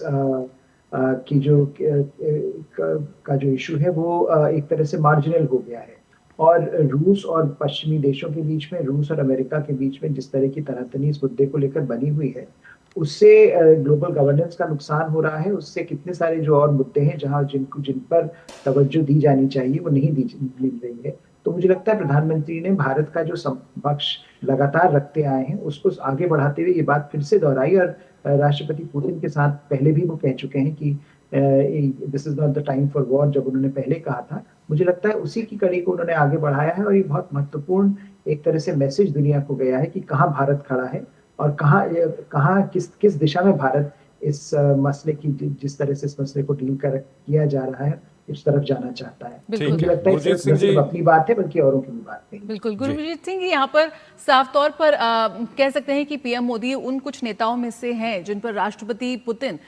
की जो का जो इशू है वो एक तरह से मार्जिनल हो गया है। और रूस और पश्चिमी देशों के बीच में, रूस और अमेरिका के बीच में जिस तरह की तनातनी इस मुद्दे को लेकर बनी हुई है, उससे ग्लोबल गवर्नेंस का नुकसान हो रहा है। उससे कितने सारे जो और मुद्दे हैं जहां जिन पर तवज्जो दी जानी चाहिए वो नहीं मिल रही है। तो मुझे लगता है प्रधानमंत्री ने भारत का जो पक्ष लगातार रखते आए हैं उसको आगे बढ़ाते हुए ये बात फिर से दोहराई। और राष्ट्रपति पुतिन के साथ पहले भी वो कह चुके हैं कि this is not the time for war, जब उन्होंने पहले कहा था। मुझे लगता है उसी की कड़ी को उन्होंने आगे बढ़ाया है और ये बहुत महत्वपूर्ण एक तरह से मैसेज दुनिया को गया है कि कहाँ भारत खड़ा है और कहाँ किस दिशा में भारत इस मसले की, जिस तरह से इस मसले को डील किया जा रहा है इस तरफ जाना चाहता है। बिल्कुल। मुझे लगता है गुरजीत सिंह जी सिर्फ अपनी बात है बल्कि औरों की भी बात नहीं। बिल्कुल गुरजीत सिंह, यहाँ पर साफ तौर पर कह सकते हैं कि पीएम मोदी उन कुछ नेताओं में से हैं जिन पर राष्ट्रपति पुतिन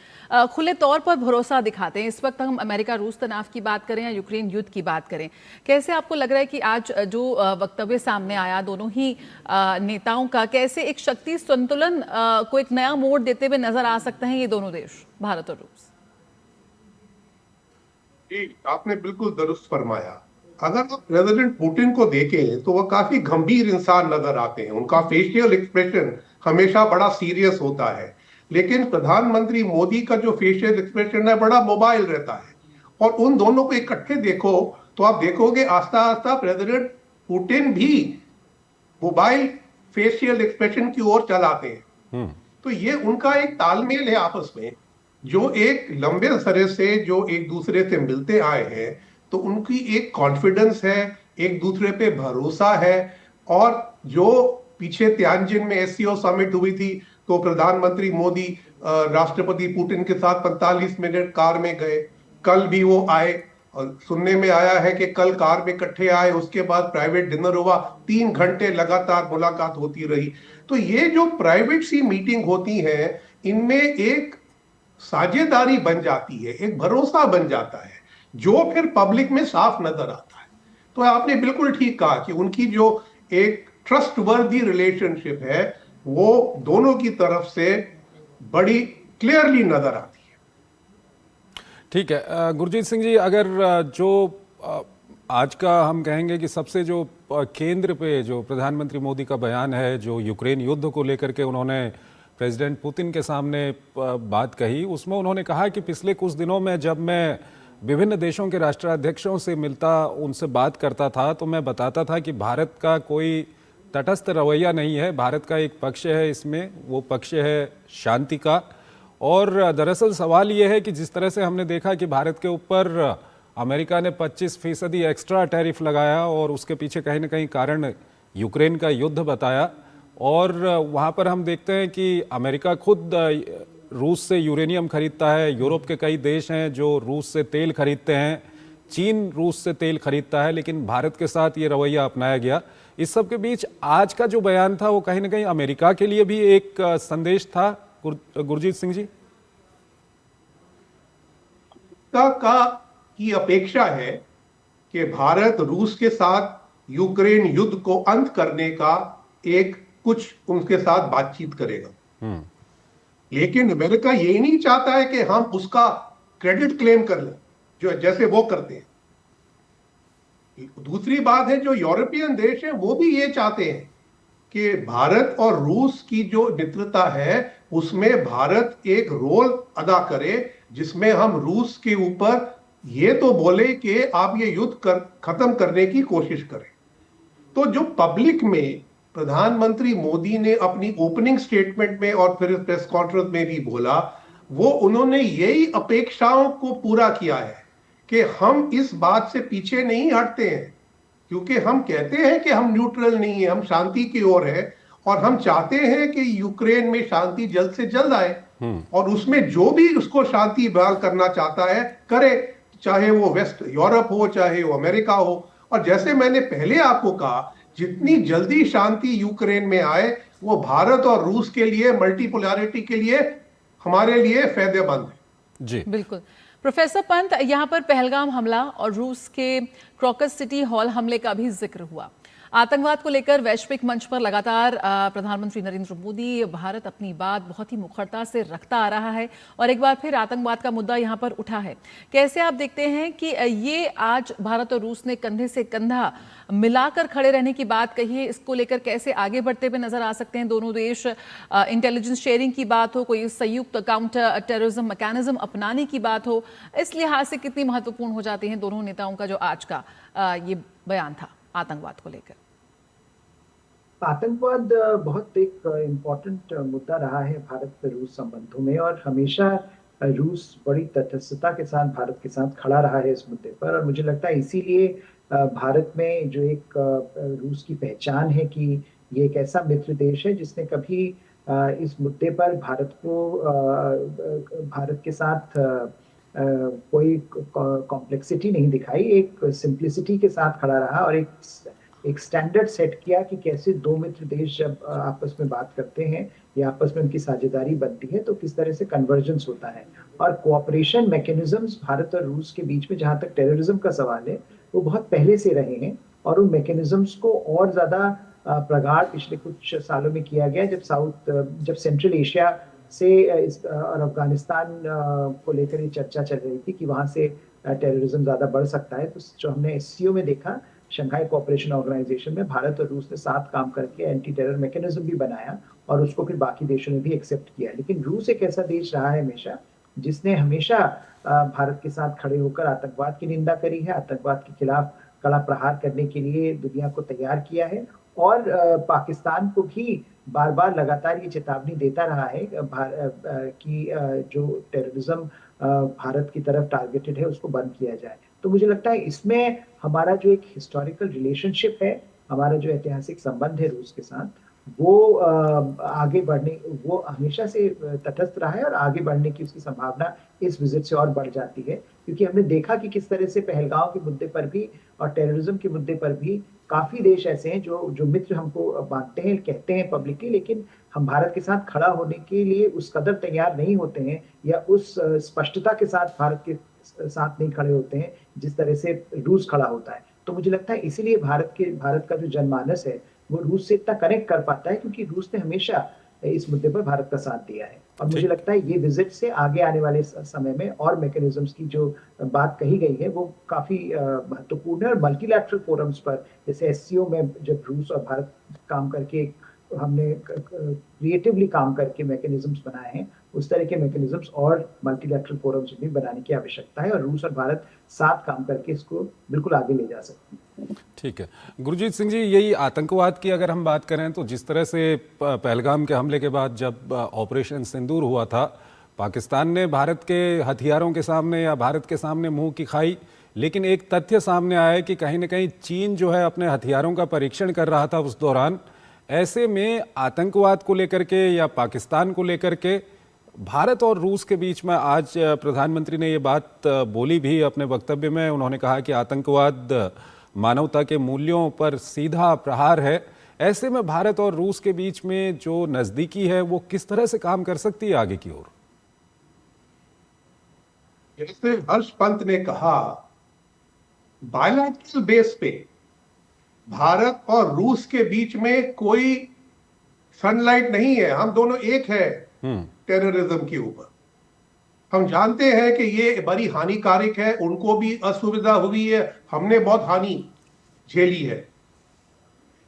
खुले तौर पर भरोसा दिखाते हैं। इस वक्त हम अमेरिका रूस तनाव की बात करें या यूक्रेन युद्ध की बात करें, कैसे आपको लग रहा है कि आज जो वक्तव्य सामने आया दोनों ही नेताओं का, कैसे एक शक्ति संतुलन को एक नया मोड़ देते हुए नजर आ सकते हैं ये दोनों देश, भारत और रूस? जी, आपने बिल्कुल दुरुस्त फरमाया। अगर आप प्रेसिडेंट पुतिन को देखें तो वह काफी गंभीर इंसान नजर आते हैं, उनका फेशियल एक्सप्रेशन हमेशा बड़ा सीरियस होता है। लेकिन प्रधानमंत्री मोदी का जो फेशियल एक्सप्रेशन है बड़ा मोबाइल रहता है, और उन दोनों को इकट्ठे देखो तो आप देखोगे आस्ता आस्ता प्रेसिडेंट पुतिन भी मोबाइल फेशियल एक्सप्रेशन की ओर चलाते हैं। तो ये उनका एक तालमेल है आपस में, जो एक लंबे अरसे से जो एक दूसरे से मिलते आए हैं, तो उनकी एक कॉन्फिडेंस है, एक दूसरे पे भरोसा है। और जो पीछे तियानजिन में एससीओ समिट हुई थी तो प्रधानमंत्री मोदी राष्ट्रपति पुतिन के साथ 45 मिनट कार में गए, कल भी वो आए, और सुनने में आया है कि कल कार में इकट्ठे आए, उसके बाद प्राइवेट डिनर हुआ, 3 घंटे लगातार मुलाकात होती रही। तो ये जो प्राइवेट सी मीटिंग होती है, इनमें एक साझेदारी बन जाती है, एक भरोसा बन जाता है, जो फिर पब्लिक में साफ नजर आता है। तो आपने बिल्कुल ठीक कहा कि उनकी जो एक ट्रस्टवर्दी रिलेशनशिप है वो दोनों की तरफ से बड़ी क्लियरली नजर आती है। ठीक है गुरजीत सिंह जी, अगर जो आज का हम कहेंगे कि सबसे जो केंद्र पे जो प्रधानमंत्री मोदी का बयान है, जो यूक्रेन युद्ध को लेकर के उन्होंने प्रेसिडेंट पुतिन के सामने बात कही, उसमें उन्होंने कहा कि पिछले कुछ दिनों में जब मैं विभिन्न देशों के राष्ट्राध्यक्षों से मिलता, उनसे बात करता था, तो मैं बताता था कि भारत का कोई तटस्थ रवैया नहीं है, भारत का एक पक्ष है इसमें, वो पक्ष है शांति का। और दरअसल सवाल ये है कि जिस तरह से हमने देखा कि भारत के ऊपर अमेरिका ने 25% एक्स्ट्रा टैरिफ लगाया और उसके पीछे कहीं ना कहीं कारण यूक्रेन का युद्ध बताया, और वहाँ पर हम देखते हैं कि अमेरिका खुद रूस से यूरेनियम खरीदता है, यूरोप के कई देश हैं जो रूस से तेल खरीदते हैं, चीन रूस से तेल खरीदता है, लेकिन भारत के साथ ये रवैया अपनाया गया। इस सब के बीच आज का जो बयान था वो कहीं ना कहीं अमेरिका के लिए भी एक संदेश था गुरजीत सिंह जी? की अपेक्षा है कि भारत रूस के साथ यूक्रेन युद्ध को अंत करने का एक कुछ उनके साथ बातचीत करेगा। लेकिन अमेरिका यही नहीं चाहता है कि हम उसका क्रेडिट क्लेम कर लें, जो जैसे वो करते हैं। दूसरी बात है, जो यूरोपियन देश हैं वो भी ये चाहते हैं कि भारत और रूस की जो मित्रता है उसमें भारत एक रोल अदा करे, जिसमें हम रूस के ऊपर ये तो बोले कि आप ये युद्ध खत्म करने की कोशिश करें। तो जो पब्लिक में प्रधानमंत्री मोदी ने अपनी ओपनिंग स्टेटमेंट में और फिर प्रेस कॉन्फ्रेंस में भी बोला, वो उन्होंने यही अपेक्षाओं को पूरा किया है कि हम इस बात से पीछे नहीं हटते हैं, क्योंकि हम कहते हैं कि हम न्यूट्रल नहीं है, हम शांति की ओर है, और हम चाहते हैं कि यूक्रेन में शांति जल्द से जल्द आए, और उसमें जो भी उसको शांति बहाल करना चाहता है करे, चाहे वो वेस्ट यूरोप हो, चाहे वो अमेरिका हो। और जैसे मैंने पहले आपको कहा, जितनी जल्दी शांति यूक्रेन में आए वो भारत और रूस के लिए, मल्टीपोलैरिटी के लिए, हमारे लिए फायदेमंद है। जी बिल्कुल। प्रोफेसर पंत, यहाँ पर पहलगाम हमला और रूस के क्रॉकस सिटी हॉल हमले का भी जिक्र हुआ। आतंकवाद को लेकर वैश्विक मंच पर लगातार प्रधानमंत्री नरेंद्र मोदी, भारत अपनी बात बहुत ही मुखरता से रखता आ रहा है, और एक बार फिर आतंकवाद का मुद्दा यहाँ पर उठा है। कैसे आप देखते हैं कि ये आज भारत और रूस ने कंधे से कंधा मिलाकर खड़े रहने की बात कही है, इसको लेकर कैसे आगे बढ़ते हुए नजर आ सकते हैं दोनों देश? इंटेलिजेंस शेयरिंग की बात हो, कोई संयुक्त काउंटर टेररिज्म मैकेनिज्म अपनाने की बात हो, इस लिहाज से कितनी महत्वपूर्ण हो जाती हैं दोनों नेताओं का जो आज का ये बयान था आतंकवाद को लेकर? आतंकवाद बहुत एक इम्पोर्टेंट मुद्दा रहा है भारत रूस संबंधों में, और हमेशा रूस बड़ी तटस्थता के साथ भारत के साथ खड़ा रहा है इस मुद्दे पर। और मुझे लगता है इसीलिए भारत में जो एक रूस की पहचान है कि ये एक ऐसा मित्र देश है जिसने कभी इस मुद्दे पर भारत के साथ कोई कॉम्प्लेक्सिटी नहीं दिखाई, एक सिंप्लिसिटी के साथ खड़ा रहा और एक स्टैंडर्ड सेट किया कि कैसे दो मित्र देश जब आपस में बात करते हैं या आपस में उनकी साझेदारी बनती है तो किस तरह से कन्वर्जेंस होता है। और कोऑपरेशन मैकेनिज्म्स भारत और रूस के बीच में, जहां तक टेररिज्म का सवाल है, वो बहुत पहले से रहे हैं और उन मैकेनिज्म्स को और ज्यादा प्रगाढ़ पिछले कुछ सालों में किया गया जब सेंट्रल एशिया से और अफगानिस्तान को लेकर ये चर्चा चल रही थी कि वहां से टेररिज्म ज्यादा बढ़ सकता है। तो जो हमने एससीओ में देखा, शंघाई कोऑपरेशन ऑर्गेनाइजेशन में, भारत और रूस ने साथ काम करके एंटी टेरर मैकेनिज्म भी बनाया और उसको फिर बाकी देशों ने भी एक्सेप्ट किया। लेकिन रूस एक ऐसा देश रहा है हमेशा जिसने हमेशा भारत के साथ खड़े होकर आतंकवाद की निंदा करी है, आतंकवाद के खिलाफ कड़ा प्रहार करने के लिए दुनिया को तैयार किया है और पाकिस्तान को भी बार बार लगातार ये चेतावनी देता रहा है कि जो टेररिज्म भारत की तरफ टारगेटेड है उसको बंद किया जाए। तो मुझे लगता है इसमें हमारा जो एक हिस्टोरिकल रिलेशनशिप है, हमारा जो ऐतिहासिक संबंध है रूस के साथ, वो आगे बढ़ने, वो हमेशा से तटस्थ रहा है और आगे बढ़ने की उसकी संभावना इस विजिट से और बढ़ जाती है, क्योंकि हमने देखा कि किस तरह से पहलगांव के मुद्दे पर भी और टेररिज्म के मुद्दे पर भी काफी देश ऐसे हैं जो मित्र हमको मानते हैं, कहते हैं पब्लिकली, लेकिन हम भारत के साथ खड़ा होने के लिए उस कदर तैयार नहीं होते हैं या उस स्पष्टता के साथ भारत के साथ नहीं खड़े होते हैं जिस तरह से रूस खड़ा होता है। तो मुझे लगता है इसीलिए भारत का जो जनमानस है वो रूस से इतना कनेक्ट कर पाता है, क्योंकि रूस ने हमेशा इस मुद्दे पर भारत का साथ दिया है। और मुझे लगता है ये विजिट से आगे आने वाले समय में और मैकेनिज्म्स की जो बात कही गई है वो काफी महत्वपूर्ण है। और मल्टीलैटरल फोरम्स पर, जैसे एससीओ में जब रूस और भारत काम करके हमने क्रिएटिवली काम करके मैकेनिज्म्स बनाए हैं, उस तरह के मैकेनिज्म्स और मल्टीलैटरल फोरम्स भी बनाने की आवश्यकता है और रूस और भारत साथ काम करके इसको बिल्कुल आगे ले जा सकते हैं। ठीक है गुरजीत सिंह जी, यही आतंकवाद की अगर हम बात करें तो जिस तरह से पहलगाम के हमले के बाद जब ऑपरेशन सिंदूर हुआ था, पाकिस्तान ने भारत के हथियारों के सामने या भारत के सामने मुंह की खाई, लेकिन एक तथ्य सामने आया कि कहीं ना कहीं चीन जो है अपने हथियारों का परीक्षण कर रहा था उस दौरान। ऐसे में आतंकवाद को लेकर के या पाकिस्तान को लेकर के भारत और रूस के बीच में आज प्रधानमंत्री ने ये बात बोली भी अपने वक्तव्य में। उन्होंने कहा कि आतंकवाद मानवता के मूल्यों पर सीधा प्रहार है। ऐसे में भारत और रूस के बीच में जो नजदीकी है वो किस तरह से काम कर सकती है आगे की ओर? जैसे हर्ष पंत ने कहा, बायलैटरल बेस पे भारत और रूस के बीच में कोई सनलाइट नहीं है, हम दोनों एक है टेररिज्म के ऊपर। हम जानते हैं कि ये बड़ी हानिकारक है, उनको भी असुविधा हुई है, हमने बहुत हानि झेली है,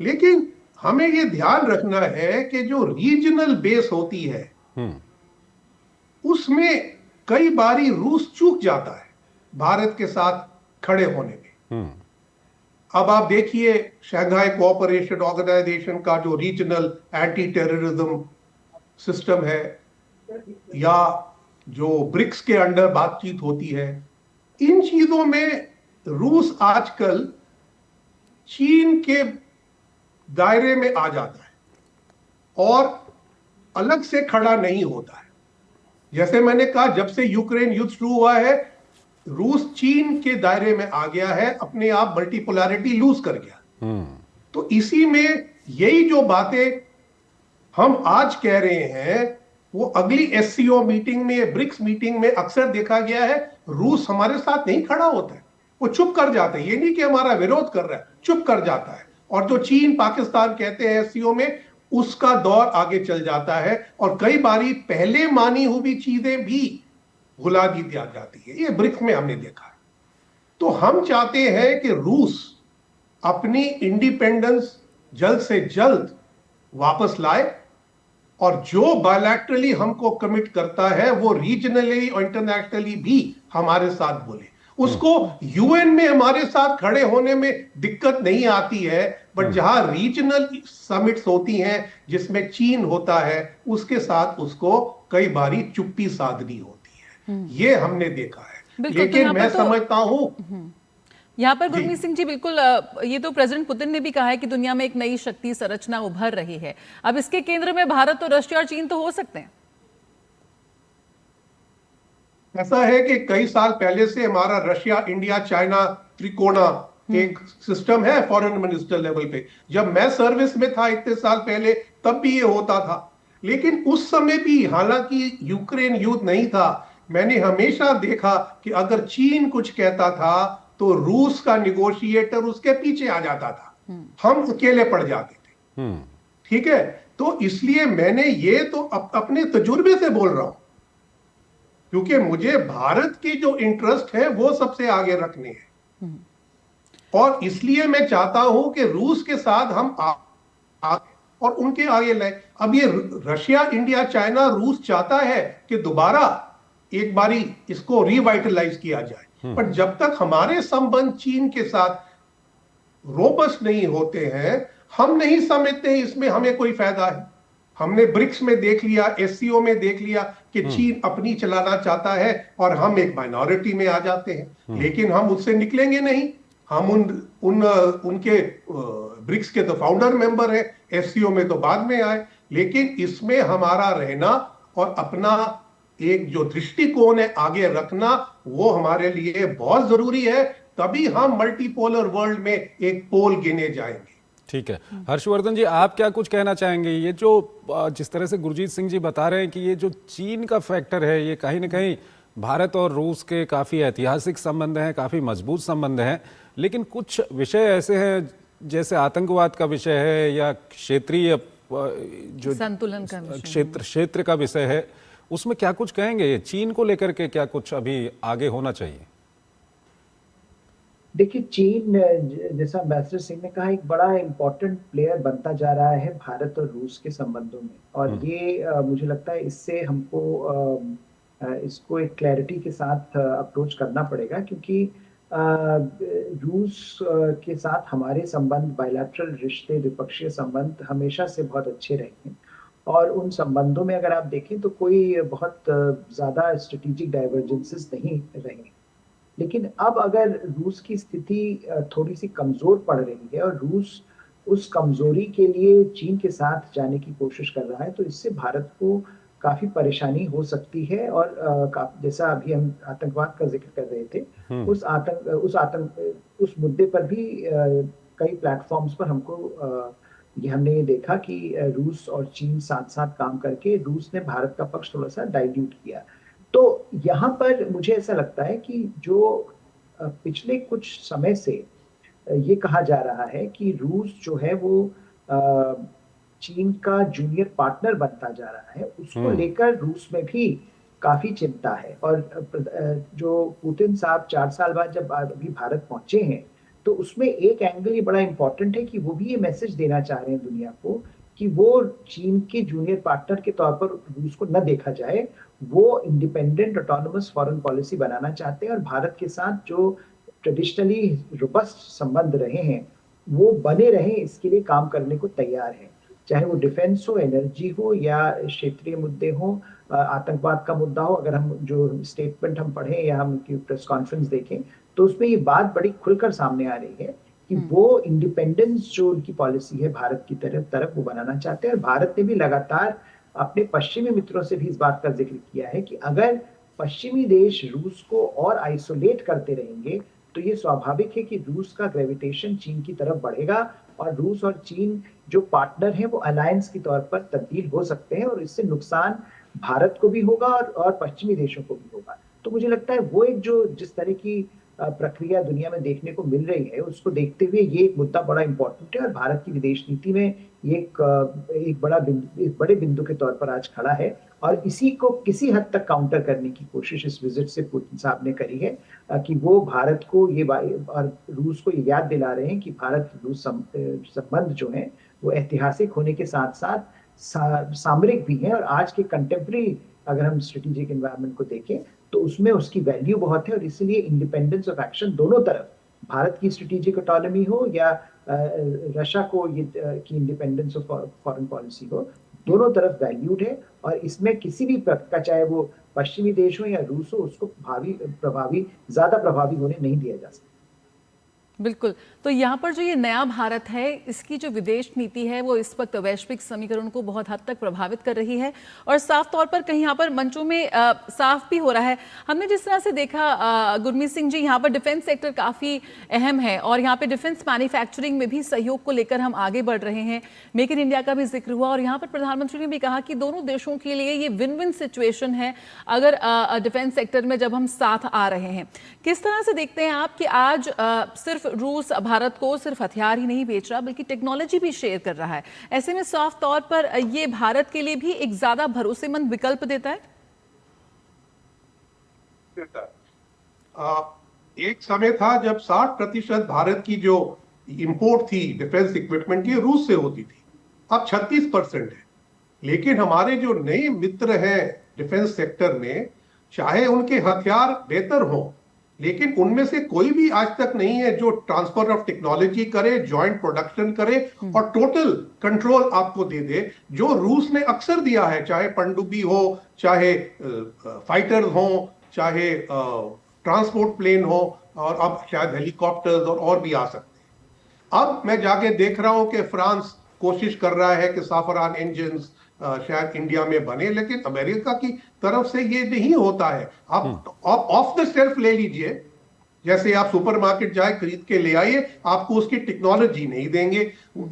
लेकिन हमें ये ध्यान रखना है कि जो रीजनल बेस होती है उसमें कई बारी रूस चूक जाता है भारत के साथ खड़े होने में। अब आप देखिए शंघाई कोऑपरेशन ऑर्गेनाइजेशन का जो रीजनल एंटी टेररिज्म सिस्टम है या जो ब्रिक्स के अंडर बातचीत होती है, इन चीजों में रूस आजकल चीन के दायरे में आ जाता है और अलग से खड़ा नहीं होता है। जैसे मैंने कहा, जब से यूक्रेन युद्ध शुरू हुआ है रूस चीन के दायरे में आ गया है, अपने आप मल्टीपोलैरिटी लूज कर गया। तो इसी में यही जो बातें हम आज कह रहे हैं वो अगली एससीओ मीटिंग में, ब्रिक्स मीटिंग में अक्सर देखा गया है रूस हमारे साथ नहीं खड़ा होता है, वो चुप कर जाता है। ये नहीं कि हमारा विरोध कर रहा है, चुप कर जाता है। और जो चीन पाकिस्तान कहते हैं एससीओ में, उसका दौर आगे चल जाता है और कई बारी पहले मानी हुई चीजें भी भुला दी जाती है। ये ब्रिक्स में हमने देखा है। तो हम चाहते हैं कि रूस अपनी इंडिपेंडेंस जल्द से जल्द वापस लाए और जो बायलैटरली हमको कमिट करता है वो रीजनली और इंटरनेशनली भी हमारे साथ बोले। उसको यूएन में हमारे साथ खड़े होने में दिक्कत नहीं आती है, बट जहां रीजनल समिट्स होती हैं जिसमें चीन होता है, उसके साथ उसको कई बारी चुप्पी साधनी होती है। ये हमने देखा है। लेकिन मैं समझता हूं यहाँ पर गुरमीत सिंह जी, बिल्कुल ये तो प्रेसिडेंट पुतिन ने भी कहा है कि दुनिया में एक नई शक्ति संरचना उभर रही है। अब इसके केंद्र में भारत और रशिया और चीन तो हो सकते हैं। ऐसा है कि कई साल पहले से हमारा रशिया, इंडिया, चाइना त्रिकोणा एक सिस्टम है फॉरेन मिनिस्टर लेवल पे। जब मैं सर्विस में था इतने साल पहले, तब भी ये होता था। लेकिन उस समय भी, हालांकि यूक्रेन युद्ध नहीं था, मैंने हमेशा देखा कि अगर चीन कुछ कहता था तो रूस का निगोशिएटर उसके पीछे आ जाता था, हम अकेले पड़ जाते थे। ठीक है, तो इसलिए मैंने ये तो अपने तजुर्बे से बोल रहा हूं, क्योंकि मुझे भारत की जो इंटरेस्ट है वो सबसे आगे रखने हैं, और इसलिए मैं चाहता हूं कि रूस के साथ हम और उनके आगे लाए। अब ये रशिया, इंडिया, चाइना, रूस चाहता है कि दोबारा एक बारी इसको रिवाइटलाइज किया जाए, पर जब तक हमारे संबंध चीन के साथ रोबस्ट नहीं होते हैं, हम नहीं समझते इसमें हमें कोई फायदा है। हमने ब्रिक्स में देख लिया, एससीओ में देख लिया कि चीन अपनी चलाना चाहता है और हम एक माइनॉरिटी में आ जाते हैं, लेकिन हम उससे निकलेंगे नहीं। हम उनके ब्रिक्स के तो फाउंडर मेंबर है, एससीओ में तो बाद में आए, लेकिन इसमें हमारा रहना और अपना एक जो दृष्टिकोण है आगे रखना, वो हमारे लिए बहुत जरूरी है। तभी हम मल्टीपोलर वर्ल्ड में एक पोल गिने जाएंगे। ठीक है, हर्षवर्धन जी, आप क्या कुछ कहना चाहेंगे? ये जो जिस तरह से गुरजीत सिंह जी बता रहे हैं कि ये जो चीन का फैक्टर है, ये कहीं ना कहीं भारत और रूस के काफ़ी ऐतिहासिक संबंध हैं, काफ़ी मजबूत संबंध हैं, लेकिन कुछ विषय ऐसे हैं जैसे आतंकवाद का विषय है या क्षेत्रीय जो संतुलन का क्षेत्र का विषय है, उसमें क्या कुछ कहेंगे? चीन को लेकर के क्या कुछ अभी आगे होना चाहिए? देखिए, चीन, जैसा एम्बेसडर सिंह ने कहा, एक बड़ा इंपॉर्टेंट प्लेयर बनता जा रहा है भारत और रूस के संबंधों में, और ये मुझे लगता है इससे हमको इसको एक क्लैरिटी के साथ अप्रोच करना पड़ेगा, क्योंकि रूस के साथ हमारे संबंध, बायलैटरल रिश्ते, द्विपक्षीय संबंध हमेशा से बहुत अच्छे रहे हैं, और उन संबंधों में अगर आप देखें तो कोई बहुत ज़्यादा स्ट्रेटेजिक डाइवर्जेंसेस नहीं रहे। लेकिन अब अगर रूस की स्थिति थोड़ी सी कमज़ोर पड़ रही है और रूस उस कमज़ोरी के लिए चीन के साथ जाने की कोशिश कर रहा है, तो इससे भारत को काफ़ी परेशानी हो सकती है। और जैसा अभी हम आतंकवाद का जिक्र कर रहे थे, उस मुद्दे पर भी कई प्लेटफॉर्म्स पर हमने ये देखा कि रूस और चीन साथ साथ काम करके रूस ने भारत का पक्ष थोड़ा सा डाइल्यूट किया। तो यहाँ पर मुझे ऐसा लगता है कि जो पिछले कुछ समय से ये कहा जा रहा है कि रूस जो है वो चीन का जूनियर पार्टनर बनता जा रहा है, उसको लेकर रूस में भी काफी चिंता है। और जो पुतिन साहब 4 साल बाद जब अभी भारत पहुंचे हैं, तो उसमें एक एंगल ये बड़ा इंपॉर्टेंट है कि वो भी ये मैसेज देना चाह रहे हैं दुनिया को कि वो चीन के जूनियर पार्टनर के तौर पर रूस को न देखा जाए, वो इंडिपेंडेंट ऑटोनोमस फॉरेन पॉलिसी बनाना चाहते हैं, और भारत के साथ जो ट्रेडिशनली रोबस्ट संबंध रहे हैं वो बने रहें, इसके लिए काम करने को तैयार है। चाहे वो डिफेंस हो, एनर्जी हो, या क्षेत्रीय मुद्दे हो, आतंकवाद का मुद्दा हो। अगर हम जो स्टेटमेंट हम पढ़ें या हम प्रेस कॉन्फ्रेंस देखें, तो उसमें ये बात बड़ी खुलकर सामने आ रही है कि वो इंडिपेंडेंस जो उनकी पॉलिसी है भारत की तरफ वो बनाना चाहते हैं। और भारत ने भी लगातार अपने पश्चिमी मित्रों से भी इस बात का जिक्र किया है कि अगर पश्चिमी देश रूस को और आइसोलेट करते रहेंगे, तो ये स्वाभाविक है कि रूस का ग्रेविटेशन चीन की तरफ बढ़ेगा, और रूस और चीन जो पार्टनर हैं वो अलायंस के तौर पर तब्दील हो सकते हैं, और इससे नुकसान भारत को भी होगा और पश्चिमी देशों को भी होगा। तो मुझे लगता है वो एक जो जिस तरह की प्रक्रिया दुनिया में देखने को मिल रही है, उसको देखते हुए ये एक मुद्दा बड़ा इंपॉर्टेंट है, और भारत की विदेश नीति में ये एक बड़े बिंदु के तौर पर आज खड़ा है। और इसी को किसी हद तक काउंटर करने की कोशिश इस विजिट से पुतिन साहब ने करी है कि वो भारत को और रूस को ये याद दिला रहे हैं कि भारत रूस संबंध जो है वो ऐतिहासिक होने के साथ साथ सामरिक भी है। और आज के कंटेम्प्रेरी अगर हम स्ट्रेटेजिक एनवायरनमेंट को देखें तो उसमें उसकी वैल्यू बहुत है, और इसलिए इंडिपेंडेंस ऑफ एक्शन दोनों तरफ, भारत की स्ट्रेटेजिक ऑटोनॉमी हो या रशिया को की इंडिपेंडेंस ऑफ फॉरेन पॉलिसी हो, दोनों तरफ वैल्यूड है। और इसमें किसी भी का, चाहे वो पश्चिमी देश हो या रूस हो, उसको ज्यादा प्रभावी होने नहीं दिया जा सकता। बिल्कुल। तो यहाँ पर जो ये नया भारत है, इसकी जो विदेश नीति है वो इस वक्त वैश्विक समीकरण को बहुत हद तक प्रभावित कर रही है और साफ तौर पर कहीं यहाँ पर मंचों में साफ भी हो रहा है। हमने जिस तरह से देखा गुरमीत सिंह जी, यहाँ पर डिफेंस सेक्टर काफ़ी अहम है और यहाँ पे डिफेंस मैन्युफैक्चरिंग में भी सहयोग को लेकर हम आगे बढ़ रहे हैं। मेक इन इंडिया का भी जिक्र हुआ और यहाँ पर प्रधानमंत्री ने भी कहा कि दोनों देशों के लिए ये विन विन सिचुएशन है अगर डिफेंस सेक्टर में जब हम साथ आ रहे हैं। किस तरह से देखते हैं आप कि आज सिर्फ रूस भारत को सिर्फ हथियार ही नहीं बेच रहा बल्कि टेक्नोलॉजी भी शेयर कर रहा है, ऐसे में साफ तौर पर ये भारत के लिए भी एक ज्यादा भरोसेमंद विकल्प देता है? एक समय था जब 60% भारत की जो इंपोर्ट थी डिफेंस इक्विपमेंट की रूस से होती थी, अब 36% है। लेकिन हमारे जो नए मित्र हैं डिफेंस सेक्टर में, चाहे उनके हथियार बेहतर हो, लेकिन उनमें से कोई भी आज तक नहीं है जो ट्रांसफर ऑफ टेक्नोलॉजी करे, जॉइंट प्रोडक्शन करे और टोटल कंट्रोल आपको दे दे, जो रूस ने अक्सर दिया है, चाहे पनडुब्बी हो, चाहे फाइटर हो, चाहे ट्रांसपोर्ट प्लेन हो और अब शायद हेलीकॉप्टर्स और भी आ सकते हैं। अब मैं जाके देख रहा हूं कि फ्रांस कोशिश कर रहा है कि साफरान इंजन्स शायद इंडिया में बने, लेकिन अमेरिका की तरफ से ये नहीं होता है। आप ऑफ द शेल्फ ले लीजिए, जैसे आप सुपरमार्केट जाए खरीद के ले आइए, आपको उसकी टेक्नोलॉजी नहीं देंगे।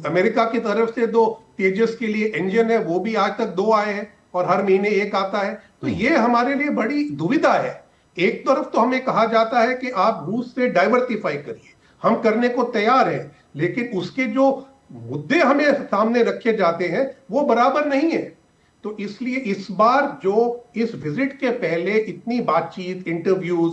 अमेरिका की तरफ से 2 तेजस के लिए इंजन है, वो भी आज तक 2 आए हैं और हर महीने 1 आता है। तो ये हमारे लिए बड़ी दुविधा है। एक तरफ तो हमें कहा जाता है कि आप रूस से डाइवर्सिफाई करिए, हम करने को तैयार हैं, लेकिन उसके जो मुद्दे हमें सामने रखे जाते हैं वो बराबर नहीं है। तो इसलिए इस बार जो इस विजिट के पहले इतनी बातचीत, इंटरव्यूज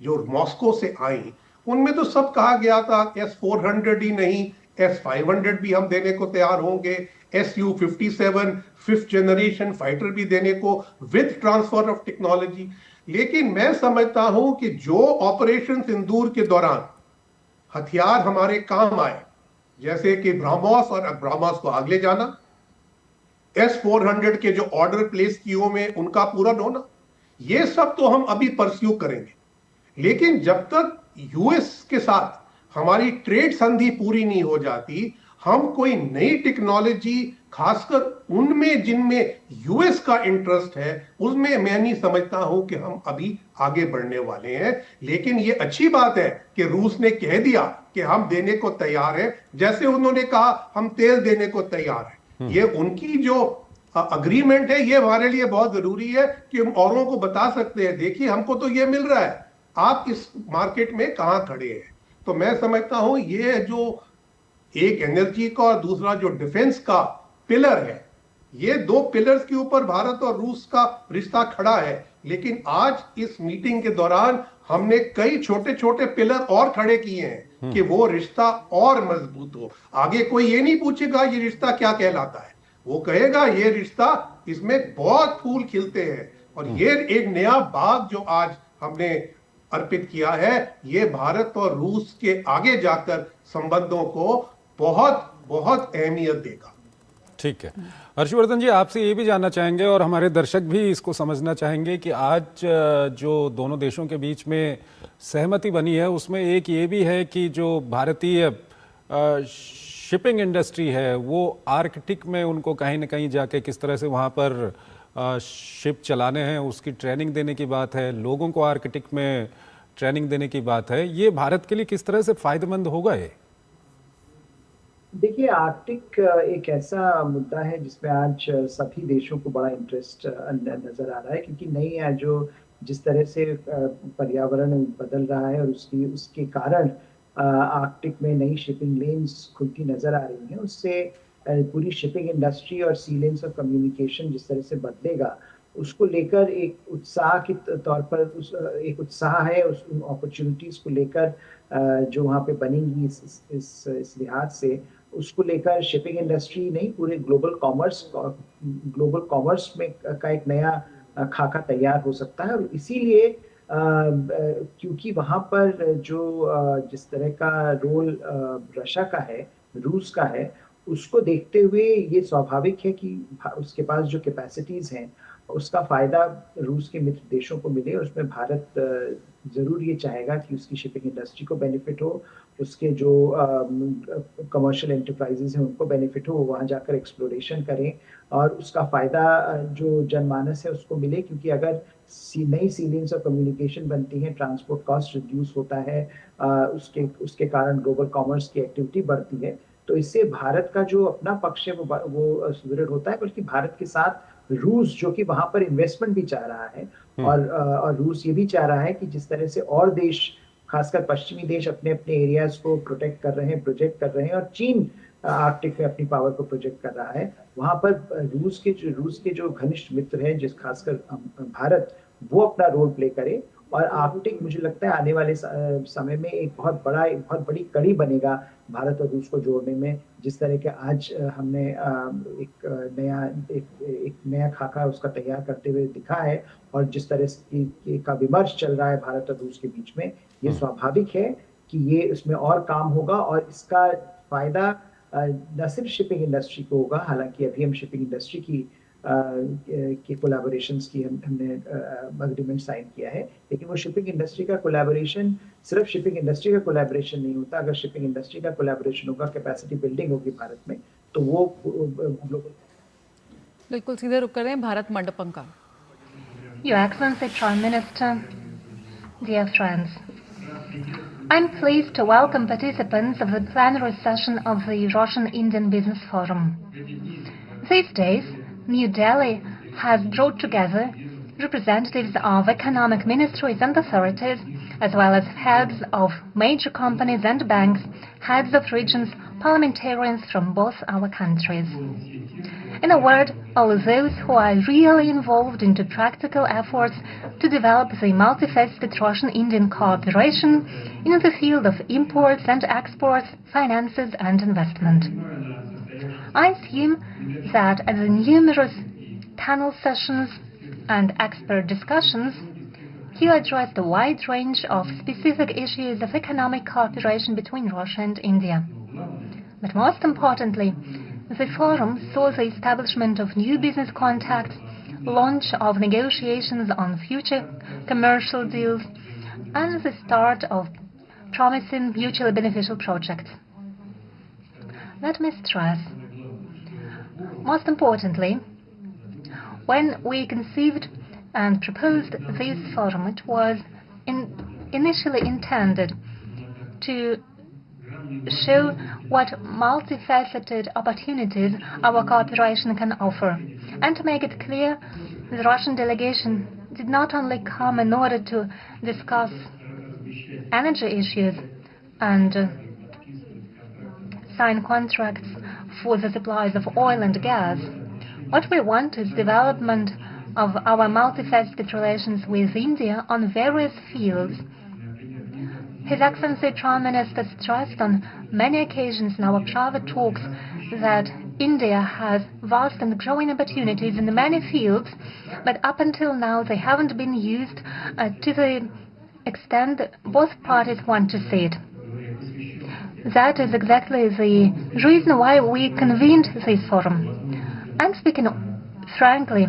जो मॉस्को से आई, उनमें तो सब कहा गया था S-400 ही नहीं, S-500 भी हम देने को तैयार होंगे, Su-57 5th जनरेशन फाइटर भी देने को विद ट्रांसफर ऑफ टेक्नोलॉजी। लेकिन मैं समझता हूं कि जो ऑपरेशन सिंदूर के दौरान हथियार हमारे काम आए, जैसे कि ब्रह्मोस और अब्रामोस को आगे जाना, S-400 के जो ऑर्डर प्लेस किए में उनका पूरा होना, ये सब तो हम अभी परस्यू करेंगे। लेकिन जब तक यूएस के साथ हमारी ट्रेड संधि पूरी नहीं हो जाती, हम कोई नई टेक्नोलॉजी, खासकर उनमें जिनमें यूएस का इंटरेस्ट है, उसमें मैं नहीं समझता हूं कि हम अभी आगे बढ़ने वाले हैं। लेकिन ये अच्छी बात है कि रूस ने कह दिया कि हम देने को तैयार हैं, जैसे उन्होंने कहा हम तेल देने को तैयार हैं। ये उनकी जो अग्रीमेंट है, ये हमारे लिए बहुत जरूरी है कि हम औरों को बता सकते हैं, देखिए हमको तो ये मिल रहा है, आप इस मार्केट में कहां खड़े हैं। तो मैं समझता हूं ये जो एक एनर्जी का और दूसरा जो डिफेंस का पिलर है, ये 2 पिलर्स के ऊपर भारत और रूस का रिश्ता खड़ा है। लेकिन आज इस मीटिंग के दौरान हमने कई छोटे छोटे पिलर और खड़े किए हैं कि वो रिश्ता और मजबूत हो। आगे कोई ये नहीं पूछेगा ये रिश्ता क्या कहलाता है, वो कहेगा ये रिश्ता, इसमें बहुत फूल खिलते हैं। और ये एक नया बाग जो आज हमने अर्पित किया है, ये भारत और रूस के आगे जाकर संबंधों को बहुत बहुत अहमियत देगा। ठीक है हर्षवर्धन जी, आपसे ये भी जानना चाहेंगे और हमारे दर्शक भी इसको समझना चाहेंगे कि आज जो दोनों देशों के बीच में सहमति बनी है, उसमें एक ये भी है कि जो भारतीय शिपिंग इंडस्ट्री है वो आर्कटिक में उनको कहीं ना कहीं जाके किस तरह से वहाँ पर शिप चलाने हैं, उसकी ट्रेनिंग देने की बात है, लोगों को आर्कटिक में ट्रेनिंग देने की बात है। ये भारत के लिए किस तरह से फायदेमंद होगा? ये देखिए, आर्कटिक एक ऐसा मुद्दा है जिसमें आज सभी देशों को बड़ा इंटरेस्ट नजर आ रहा है, क्योंकि नई जो जिस तरह से पर्यावरण बदल रहा है और उसके कारण आर्कटिक में नई शिपिंग लेन्स खुलती नजर आ रही हैं। उससे पूरी शिपिंग इंडस्ट्री और सी लेन्स ऑफ कम्युनिकेशन जिस तरह से बदलेगा, उसको लेकर एक उत्साह के तौर पर एक उत्साह है उस अपॉर्चुनिटीज को लेकर जो वहाँ पे बनेंगी इस लिहाज से, उसको लेकर शिपिंग इंडस्ट्री नहीं, पूरे ग्लोबल कॉमर्स में का एक नया खाका तैयार हो सकता है। और इसीलिए क्योंकि वहाँ पर जो जिस तरह का रोल रशिया का है, रूस का है, उसको देखते हुए ये स्वाभाविक है कि उसके पास जो कैपेसिटीज हैं उसका फायदा रूस के मित्र देशों को मिले और उसमें भारत जरूर ये चाहेगा कि उसकी शिपिंग इंडस्ट्री को बेनिफिट हो, उसके जो कमर्शियल एंटरप्राइजेज हैं उनको बेनिफिट हो, वो वहाँ जाकर एक्सप्लोरेशन करें और उसका फ़ायदा जो जनमानस है उसको मिले, क्योंकि अगर नई सी लेन्स ऑफ कम्युनिकेशन बनती हैं, ट्रांसपोर्ट कॉस्ट रिड्यूस होता है, उसके कारण ग्लोबल कॉमर्स की एक्टिविटी बढ़ती है, तो इससे भारत का जो अपना पक्ष है वो सुदृढ़ होता है, बल्कि भारत के साथ रूस जो कि वहाँ पर इन्वेस्टमेंट भी चाह रहा है और रूस ये भी चाह रहा है कि जिस तरह से और देश खासकर पश्चिमी देश अपने अपने एरियाज को प्रोटेक्ट कर रहे हैं, प्रोजेक्ट कर रहे हैं, और चीन आर्कटिक में अपनी पावर को प्रोजेक्ट कर रहा है, वहाँ पर रूस के जो घनिष्ठ मित्र हैं, जिस खासकर भारत, वो अपना रोल प्ले करे। और आर्कटिक मुझे लगता है आने वाले समय में एक बहुत बड़ी कड़ी बनेगा भारत और रूस को जोड़ने में। जिस तरह के आज हमने एक नया खाका उसका तैयार करते हुए दिखा है, और जिस तरह का विमर्श चल रहा है भारत और रूस के बीच में, ये स्वाभाविक है कि ये इसमें और काम होगा और इसका फायदा न सिर्फ शिपिंग इंडस्ट्री को होगा, हालांकि अभी हम शिपिंग इंडस्ट्री की कोलैबोरेशंस की हमने एग्रीमेंट साइन किया है, लेकिन वो शिपिंग इंडस्ट्री का कोलैबोरेशन सिर्फ शिपिंग इंडस्ट्री का कोलैबोरेशन नहीं होता। अगर शिपिंग इंडस्ट्री का कोलैबोरेशन होगा, कैपेसिटी बिल्डिंग होगी भारत में, तो वो ग्लोबल। बिल्कुल सीधे रुक कर रहे हैं भारत मंडपम का। Your Excellency Prime Minister, dear friends, I'm pleased to welcome participants of the plenary session of the Russian-Indian Business Forum. These days, New Delhi has brought together representatives of economic ministries and authorities, as well as heads of major companies and banks, heads of regions, parliamentarians from both our countries. In a word, all those who are really involved into practical efforts to develop the multifaceted Russian-Indian cooperation in the field of imports and exports, finances and investment. I assume that at the numerous panel sessions and expert discussions, he addressed a wide range of specific issues of economic cooperation between Russia and India. But most importantly, the forum saw the establishment of new business contacts, launch of negotiations on future commercial deals, and the start of promising mutually beneficial projects. Let me stress, most importantly, when we conceived and proposed this forum, it was initially intended to show what multifaceted opportunities our cooperation can offer, and to make it clear the Russian delegation did not only come in order to discuss energy issues and sign contracts for the supplies of oil and gas. What we want is development of our multifaceted relations with India on various fields. His Excellency Prime Minister stressed on many occasions in our private talks that India has vast and growing opportunities in many fields, but up until now they haven't been used to the extent that both parties want to see it. That is exactly the reason why we convened this forum. I'm speaking frankly.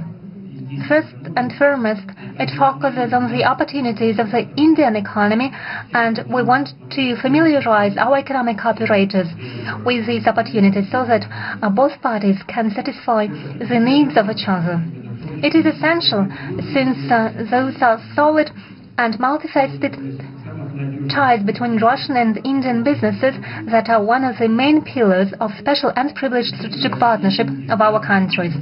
First and foremost, it focuses on the opportunities of the Indian economy, and we want to familiarize our economic operators with these opportunities so that both parties can satisfy the needs of each other. It is essential, since those are solid and multifaceted ties between Russian and Indian businesses that are one of the main pillars of special and privileged strategic partnership of our countries.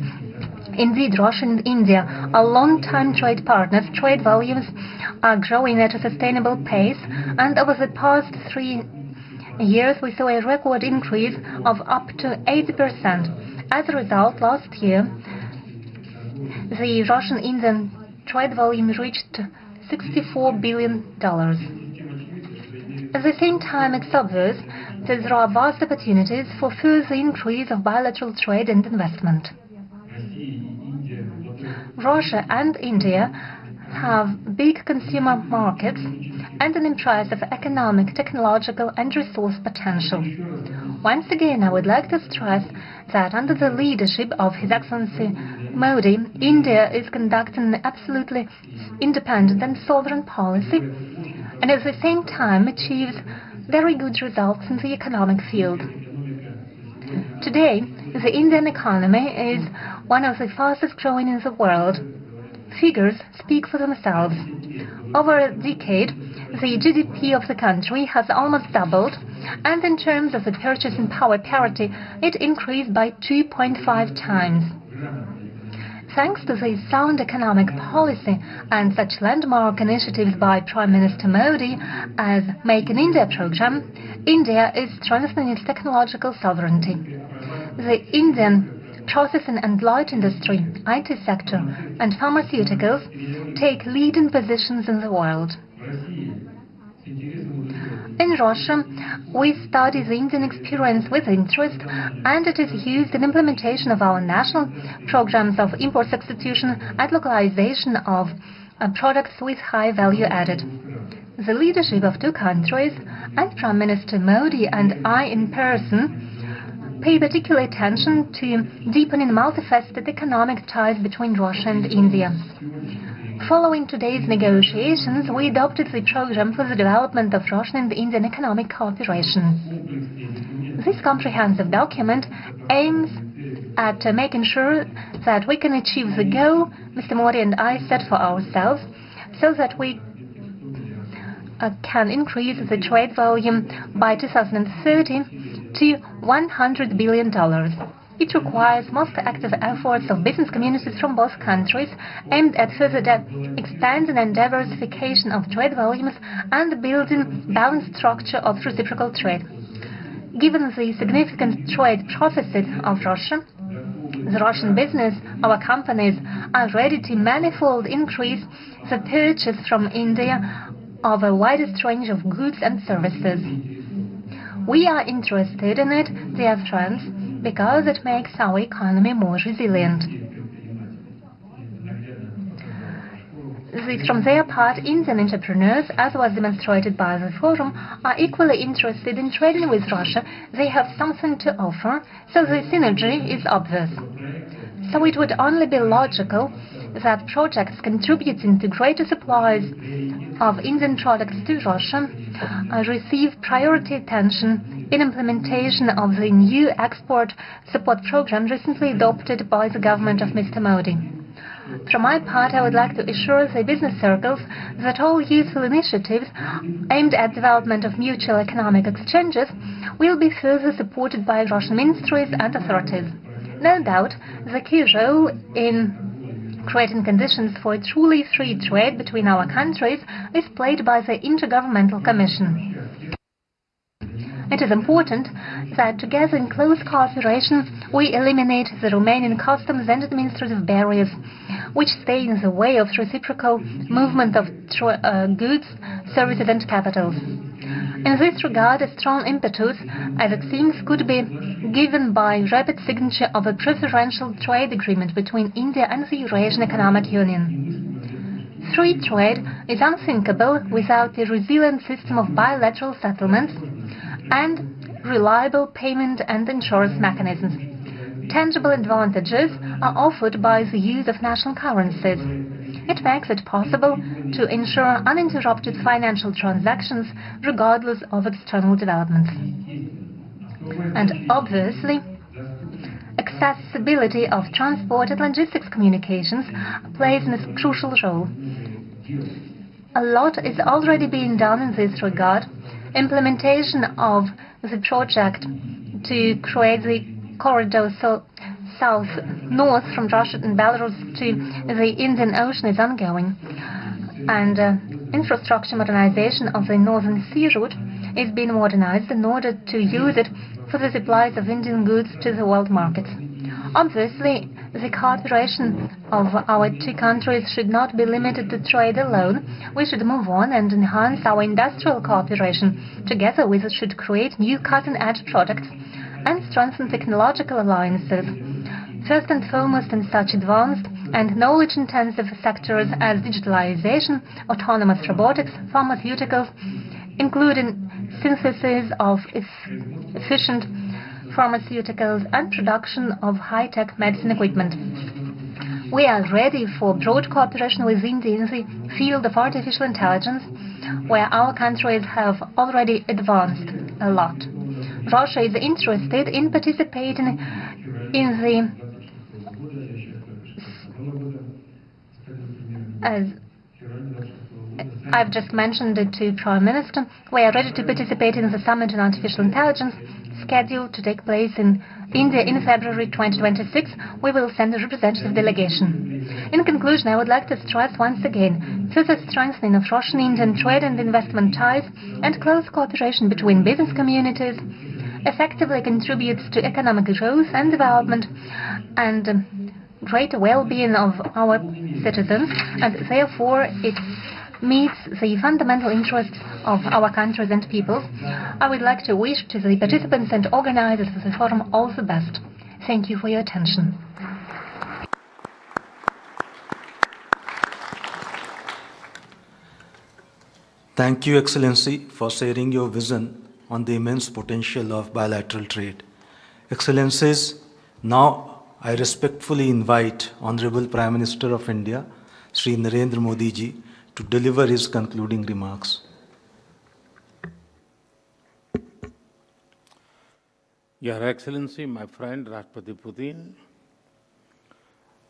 Indeed, Russia and India are long-time trade partners. Trade volumes are growing at a sustainable pace, and over the past 3 years we saw a record increase of up to 80%. As a result, last year the Russian-Indian trade volume reached $64 billion. At the same time, it's obvious that there are vast opportunities for further increase of bilateral trade and investment. Russia and India have big consumer markets and an impressive economic, technological and resource potential. Once again, I would like to stress that under the leadership of His Excellency Modi, India is conducting an absolutely independent and sovereign policy, and at the same time achieves very good results in the economic field. Today, the Indian economy is one of the fastest growing in the world. Figures speak for themselves. Over a decade, the GDP of the country has almost doubled, and in terms of the purchasing power parity, it increased by 2.5 times. Thanks to the sound economic policy and such landmark initiatives by Prime Minister Modi as Make in India program, India is strengthening its technological sovereignty. The Indian processing and light industry, IT sector, and pharmaceuticals take leading positions in the world. In Russia, we study the Indian experience with interest, and it is used in implementation of our national programs of import substitution and localization of products with high value added. The leadership of two countries, and Prime Minister Modi and I in person, pay particular attention to deepening multifaceted economic ties between Russia and India. Following today's negotiations, we adopted the program for the development of Russian and Indian economic cooperation. This comprehensive document aims at making sure that we can achieve the goal Mr. Modi and I set for ourselves, so that we can increase the trade volume by 2030 to $100 billion. It requires most active efforts of business communities from both countries, aimed at further expanding and diversification of trade volumes and building balanced structure of reciprocal trade. Given the significant trade profited of Russia, the Russian business, our companies are ready to manifold increase the purchase from India of a widest range of goods and services. We are interested in it, dear friends, because it makes our economy more resilient. From their part, Indian entrepreneurs, as was demonstrated by the forum, are equally interested in trading with Russia. They have something to offer, so the synergy is obvious. So it would only be logical that projects contributing to greater supplies of Indian products to Russia receive priority attention in implementation of the new export support program recently adopted by the government of Mr. Modi. From my part, I would like to assure the business circles that all useful initiatives aimed at development of mutual economic exchanges will be further supported by Russian ministries and authorities. No doubt, the key role in creating conditions for a truly free trade between our countries is played by the Intergovernmental Commission. It is important that together in close cooperation we eliminate the Romanian customs and administrative barriers which stay in the way of reciprocal movement of goods, services and capitals. In this regard, a strong impetus, as it seems, could be given by rapid signature of a preferential trade agreement between India and the Eurasian Economic Union. Free trade is unthinkable without a resilient system of bilateral settlements and reliable payment and insurance mechanisms. Tangible advantages are offered by the use of national currencies. It makes it possible to ensure uninterrupted financial transactions regardless of external developments. And obviously, accessibility of transport and logistics communications plays a crucial role. A lot is already being done in this regard. Implementation of the project to create the corridor south-north from Russia and Belarus to the Indian Ocean is ongoing, and infrastructure modernization of the Northern Sea route is being modernized in order to use it for the supplies of Indian goods to the world markets. Obviously, the cooperation of our two countries should not be limited to trade alone. We should move on and enhance our industrial cooperation. Together we should create new cutting-edge products and strengthen technological alliances. First and foremost in such advanced and knowledge-intensive sectors as digitalization, autonomous robotics, pharmaceuticals, including synthesis of efficient pharmaceuticals and production of high-tech medicine equipment. We are ready for broad cooperation with India in the field of artificial intelligence, where our countries have already advanced a lot. Russia is interested in participating in the as I've just mentioned it to Prime Minister, we are ready to participate in the Summit on Artificial Intelligence scheduled to take place in India in February 2026. We will send a representative delegation. In conclusion, I would like to stress once again further strengthening of Russian-Indian trade and investment ties and close cooperation between business communities effectively contributes to economic growth and development and greater well-being of our citizens, and therefore it meets the fundamental interests of our countries and peoples. I would like to wish to the participants and organizers of the forum all the best. Thank you for your attention. Thank you, Excellency, for sharing your vision on the immense potential of bilateral trade. Excellencies, now I respectfully invite Honorable Prime Minister of India, Shri Narendra Modi ji, to deliver his concluding remarks. Your Excellency, my friend राष्ट्रपति Putin,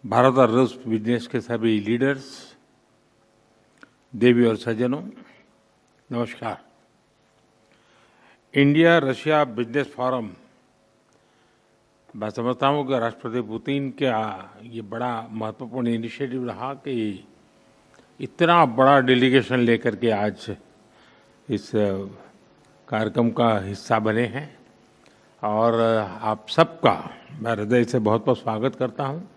Bharat और रूस business के सभी leaders, देवी और सज्जनों, नमस्कार। India Russia business forum, मैं समझता हूँ कि राष्ट्रपति पुतिन का ये बड़ा महत्वपूर्ण इनिशिएटिव रहा कि इतना बड़ा डेलीगेशन लेकर के आज इस कार्यक्रम का हिस्सा बने हैं और आप सबका मैं हृदय से बहुत बहुत स्वागत करता हूँ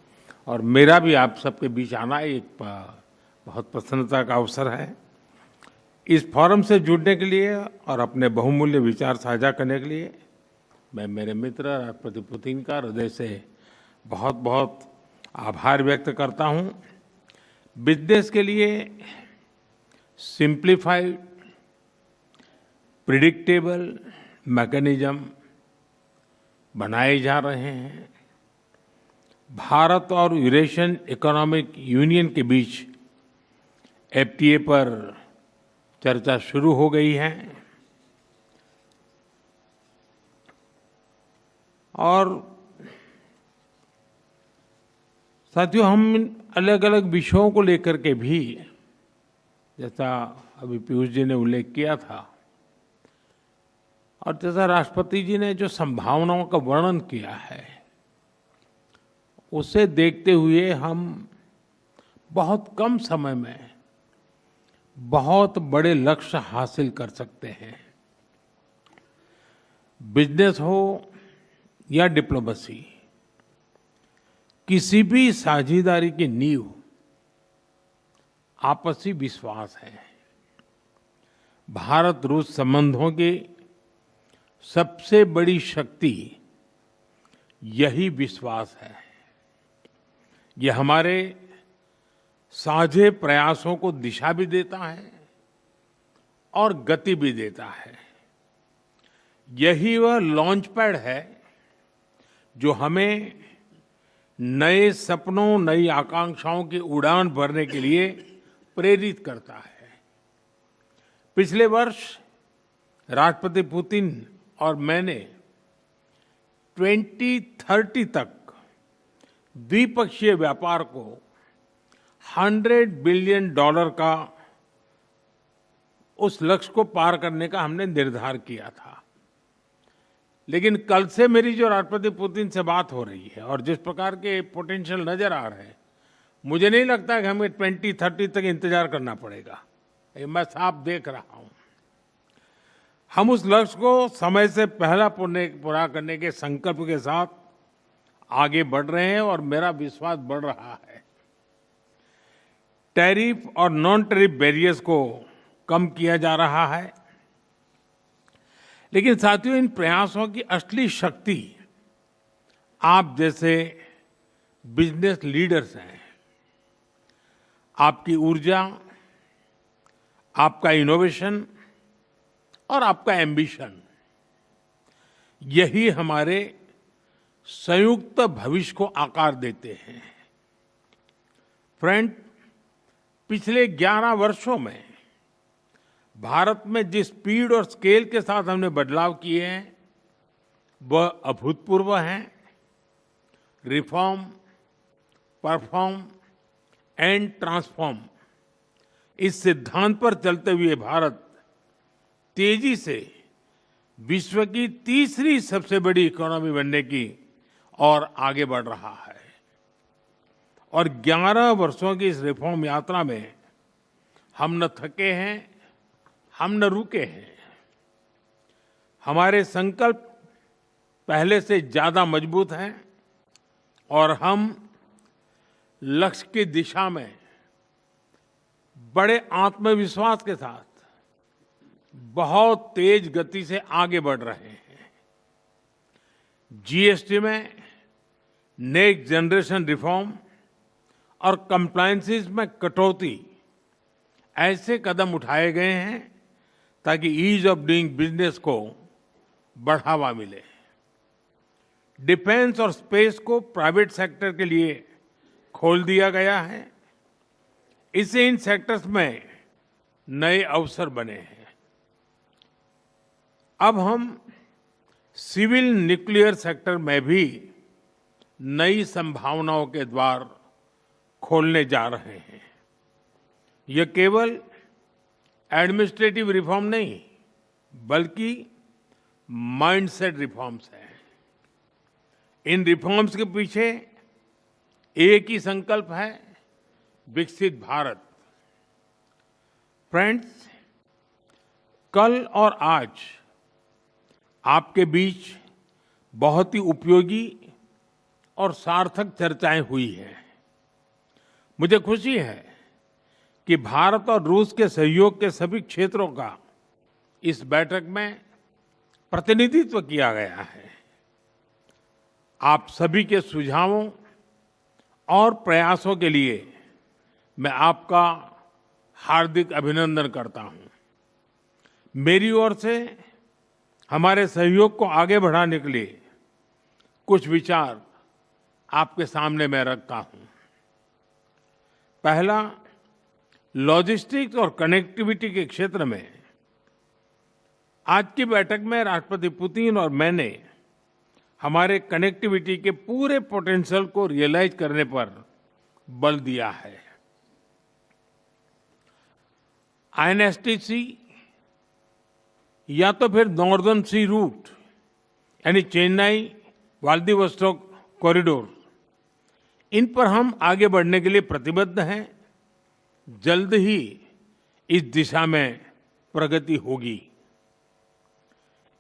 और मेरा भी आप सबके बीच आना एक बहुत प्रसन्नता का अवसर है। इस फोरम से जुड़ने के लिए और अपने बहुमूल्य विचार साझा करने के लिए मैं मेरे मित्र राष्ट्रपति पुतिन का हृदय से बहुत बहुत आभार व्यक्त करता हूँ। बिजनेस के लिए सिंप्लीफाइड प्रिडिक्टेबल मैकेनिज्म बनाए जा रहे हैं। भारत और यूरेशियन इकोनॉमिक यूनियन के बीच एफटीए पर चर्चा शुरू हो गई है और साथियों हम अलग अलग विषयों को लेकर के भी, जैसा अभी पीयूष जी ने उल्लेख किया था और जैसा राष्ट्रपति जी ने जो संभावनाओं का वर्णन किया है, उसे देखते हुए हम बहुत कम समय में बहुत बड़े लक्ष्य हासिल कर सकते हैं। बिजनेस हो या डिप्लोमेसी, किसी भी साझेदारी की नींव आपसी विश्वास है। भारत रूस संबंधों की सबसे बड़ी शक्ति यही विश्वास है। यह हमारे साझे प्रयासों को दिशा भी देता है और गति भी देता है। यही वह लॉन्च पैड है जो हमें नए सपनों, नई आकांक्षाओं की उड़ान भरने के लिए प्रेरित करता है। पिछले वर्ष राष्ट्रपति पुतिन और मैंने 2030 तक द्विपक्षीय व्यापार को $100 बिलियन का उस लक्ष्य को पार करने का हमने निर्धार किया था। लेकिन कल से मेरी जो राष्ट्रपति पुतिन से बात हो रही है और जिस प्रकार के पोटेंशियल नजर आ रहे हैं, मुझे नहीं लगता कि हमें 2030 तक इंतजार करना पड़ेगा। ये मैं साफ देख रहा हूं। हम उस लक्ष्य को समय से पहला पूरा करने के संकल्प के साथ आगे बढ़ रहे हैं और मेरा विश्वास बढ़ रहा है। टैरिफ और नॉन टैरिफ बैरियर्स को कम किया जा रहा है, लेकिन साथियों इन प्रयासों की असली शक्ति आप जैसे बिजनेस लीडर्स हैं। आपकी ऊर्जा, आपका इनोवेशन और आपका एम्बिशन, यही हमारे संयुक्त भविष्य को आकार देते हैं। फ्रेंड, पिछले 11 वर्षों में भारत में जिस स्पीड और स्केल के साथ हमने बदलाव किए हैं वह अभूतपूर्व हैं। रिफॉर्म, परफॉर्म एंड ट्रांसफॉर्म, इस सिद्धांत पर चलते हुए भारत तेजी से विश्व की तीसरी सबसे बड़ी इकोनॉमी बनने की और आगे बढ़ रहा है। और 11 वर्षों की इस रिफॉर्म यात्रा में हम न थके हैं, हम न रुके हैं। हमारे संकल्प पहले से ज्यादा मजबूत हैं और हम लक्ष्य की दिशा में बड़े आत्मविश्वास के साथ बहुत तेज गति से आगे बढ़ रहे हैं। जीएसटी में नेक्स्ट जनरेशन रिफॉर्म और कंप्लायंसेस में कटौती, ऐसे कदम उठाए गए हैं ताकि ईज ऑफ डूइंग बिजनेस को बढ़ावा मिले। डिफेंस और स्पेस को प्राइवेट सेक्टर के लिए खोल दिया गया है। इससे इन सेक्टर्स में नए अवसर बने हैं। अब हम सिविल न्यूक्लियर सेक्टर में भी नई संभावनाओं के द्वार खोलने जा रहे हैं। यह केवल एडमिनिस्ट्रेटिव रिफॉर्म नहीं, बल्कि माइंडसेट रिफॉर्म्स हैं। इन रिफॉर्म्स के पीछे एक ही संकल्प है, विकसित भारत। फ्रेंड्स, कल और आज आपके बीच बहुत ही उपयोगी और सार्थक चर्चाएं हुई हैं। मुझे खुशी है कि भारत और रूस के सहयोग के सभी क्षेत्रों का इस बैठक में प्रतिनिधित्व किया गया है। आप सभी के सुझावों और प्रयासों के लिए मैं आपका हार्दिक अभिनंदन करता हूं। मेरी ओर से हमारे सहयोग को आगे बढ़ाने के लिए कुछ विचार आपके सामने मैं रखता हूं। पहला, लॉजिस्टिक्स और कनेक्टिविटी के क्षेत्र में आज की बैठक में राष्ट्रपति पुतिन और मैंने हमारे कनेक्टिविटी के पूरे पोटेंशियल को रियलाइज करने पर बल दिया है। आईएनएसटीसी या तो फिर नॉर्दर्न सी रूट यानी चेन्नई व्लादिवोस्टोक कॉरिडोर, इन पर हम आगे बढ़ने के लिए प्रतिबद्ध हैं। जल्द ही इस दिशा में प्रगति होगी।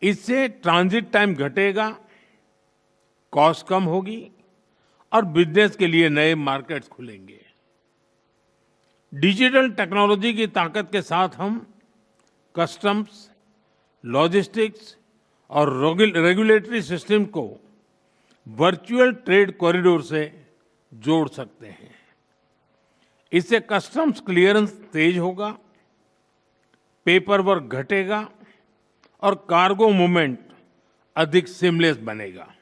इससे ट्रांजिट टाइम घटेगा, कॉस्ट कम होगी और बिजनेस के लिए नए मार्केट्स खुलेंगे। डिजिटल टेक्नोलॉजी की ताकत के साथ हम कस्टम्स, लॉजिस्टिक्स और रेगुलेटरी सिस्टम को वर्चुअल ट्रेड कॉरिडोर से जोड़ सकते हैं। इससे कस्टम्स क्लियरेंस तेज होगा, पेपर वर्क घटेगा और कार्गो मूवमेंट अधिक सीमलेस बनेगा।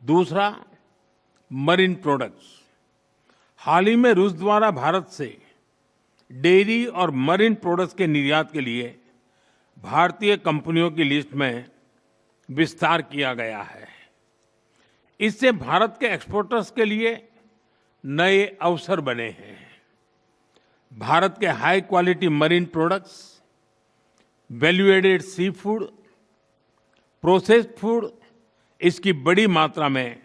दूसरा, मरीन प्रोडक्ट्स। हाल ही में रूस द्वारा भारत से डेयरी और मरीन प्रोडक्ट्स के निर्यात के लिए भारतीय कंपनियों की लिस्ट में विस्तार किया गया है। इससे भारत के एक्सपोर्टर्स के लिए नए अवसर बने हैं। भारत के high quality marine products, value added sea food, processed food, इसकी बड़ी मात्रा में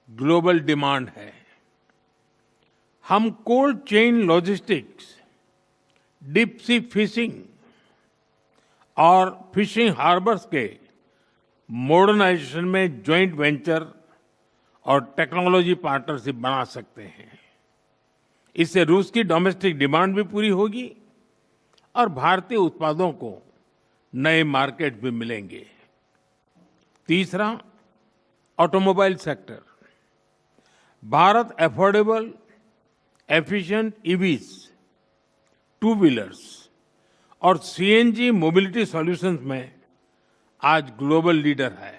ग्लोबल डिमांड है। हम cold chain logistics, deep sea fishing और फिशिंग हार्बर्स के मॉडर्नाइजेशन में जॉइंट वेंचर और टेक्नोलॉजी पार्टनरशिप बना सकते हैं। इससे रूस की डोमेस्टिक डिमांड भी पूरी होगी और भारतीय उत्पादों को नए मार्केट भी मिलेंगे। तीसरा, automobile sector. Bharat affordable, efficient EVs, two wheelers और सीएनजी मोबिलिटी सॉल्यूशंस में आज ग्लोबल लीडर है।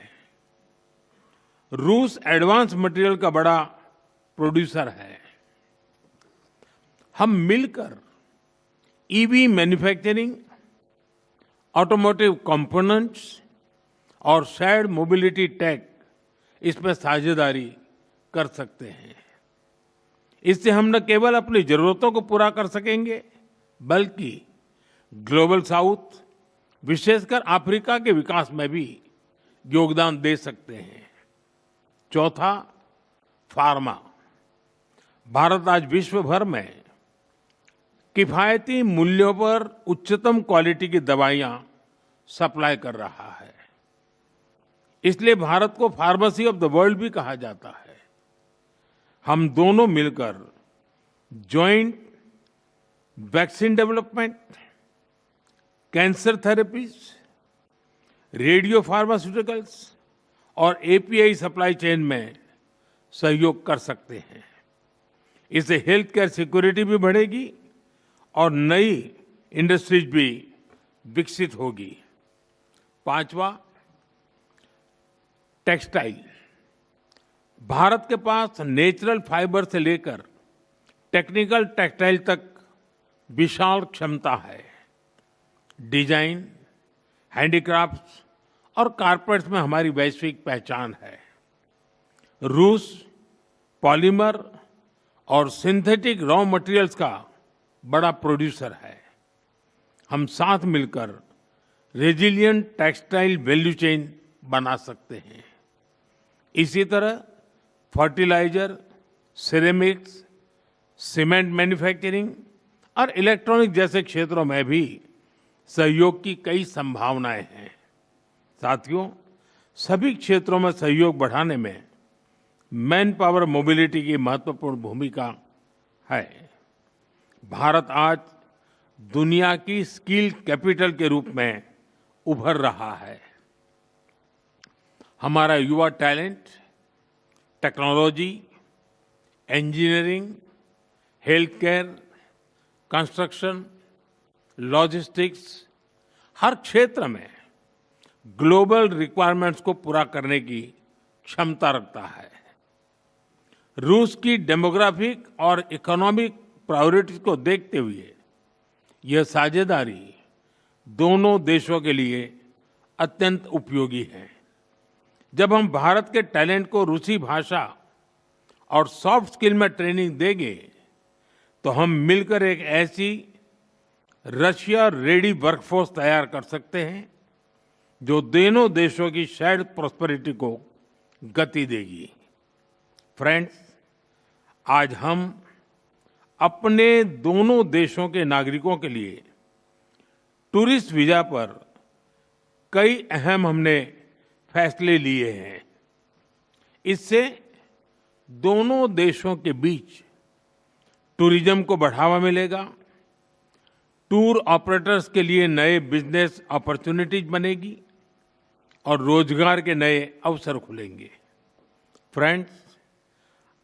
रूस एडवांस मटेरियल का बड़ा प्रोड्यूसर है। हम मिलकर ईवी मैन्युफैक्चरिंग, ऑटोमोटिव कंपोनेंट्स और शेयर्ड मोबिलिटी टेक इसमें साझेदारी कर सकते हैं। इससे हम न केवल अपनी जरूरतों को पूरा कर सकेंगे, बल्कि ग्लोबल साउथ, विशेषकर अफ्रीका के विकास में भी योगदान दे सकते हैं। चौथा, फार्मा। भारत आज विश्व भर में किफायती मूल्यों पर उच्चतम क्वालिटी की दवाइयां सप्लाई कर रहा है। इसलिए भारत को फार्मेसी ऑफ द वर्ल्ड भी कहा जाता है। हम दोनों मिलकर joint vaccine development, cancer therapies, radio pharmaceuticals और एपीआई सप्लाई चेन में सहयोग कर सकते हैं। इससे हेल्थ केयर सिक्योरिटी भी बढ़ेगी और नई इंडस्ट्रीज भी विकसित होगी। पांचवा, टेक्सटाइल। भारत के पास नेचुरल फाइबर से लेकर टेक्निकल टेक्सटाइल तक विशाल क्षमता है। डिजाइन, हैंडीक्राफ्ट्स और कारपेट्स में हमारी वैश्विक पहचान है। रूस पॉलीमर और सिंथेटिक रॉ मटेरियल्स का बड़ा प्रोड्यूसर है। हम साथ मिलकर रेजिलिएंट टेक्सटाइल वैल्यू चेन बना सकते हैं। इसी तरह फर्टिलाइजर, सिरेमिक्स, सीमेंट मैन्युफैक्चरिंग और इलेक्ट्रॉनिक जैसे क्षेत्रों में भी सहयोग की कई संभावनाएं हैं। साथियों, सभी क्षेत्रों में सहयोग बढ़ाने में मैन पावर मोबिलिटी की महत्वपूर्ण भूमिका है। भारत आज दुनिया की स्किल कैपिटल के रूप में उभर रहा है। हमारा युवा talent technology, engineering, health care, construction, logistics हर क्षेत्र में ग्लोबल रिक्वायरमेंट्स को पूरा करने की क्षमता रखता है। रूस की डेमोग्राफिक और इकोनॉमिक प्रायोरिटीज को देखते हुए यह साझेदारी दोनों देशों के लिए अत्यंत उपयोगी है। जब हम भारत के टैलेंट को रूसी भाषा और सॉफ्ट स्किल में ट्रेनिंग देंगे, तो हम मिलकर एक ऐसी रशिया रेडी वर्कफोर्स तैयार कर सकते हैं जो दोनों देशों की शेयर्ड प्रॉस्पेरिटी को गति देगी। फ्रेंड्स, आज हम अपने दोनों देशों के नागरिकों के लिए टूरिस्ट वीजा पर कई अहम हमने फैसले लिए हैं। इससे दोनों देशों के बीच टूरिज्म को बढ़ावा मिलेगा, टूर ऑपरेटर्स के लिए नए बिजनेस अपॉर्चुनिटीज बनेगी और रोजगार के नए अवसर खुलेंगे। फ्रेंड्स,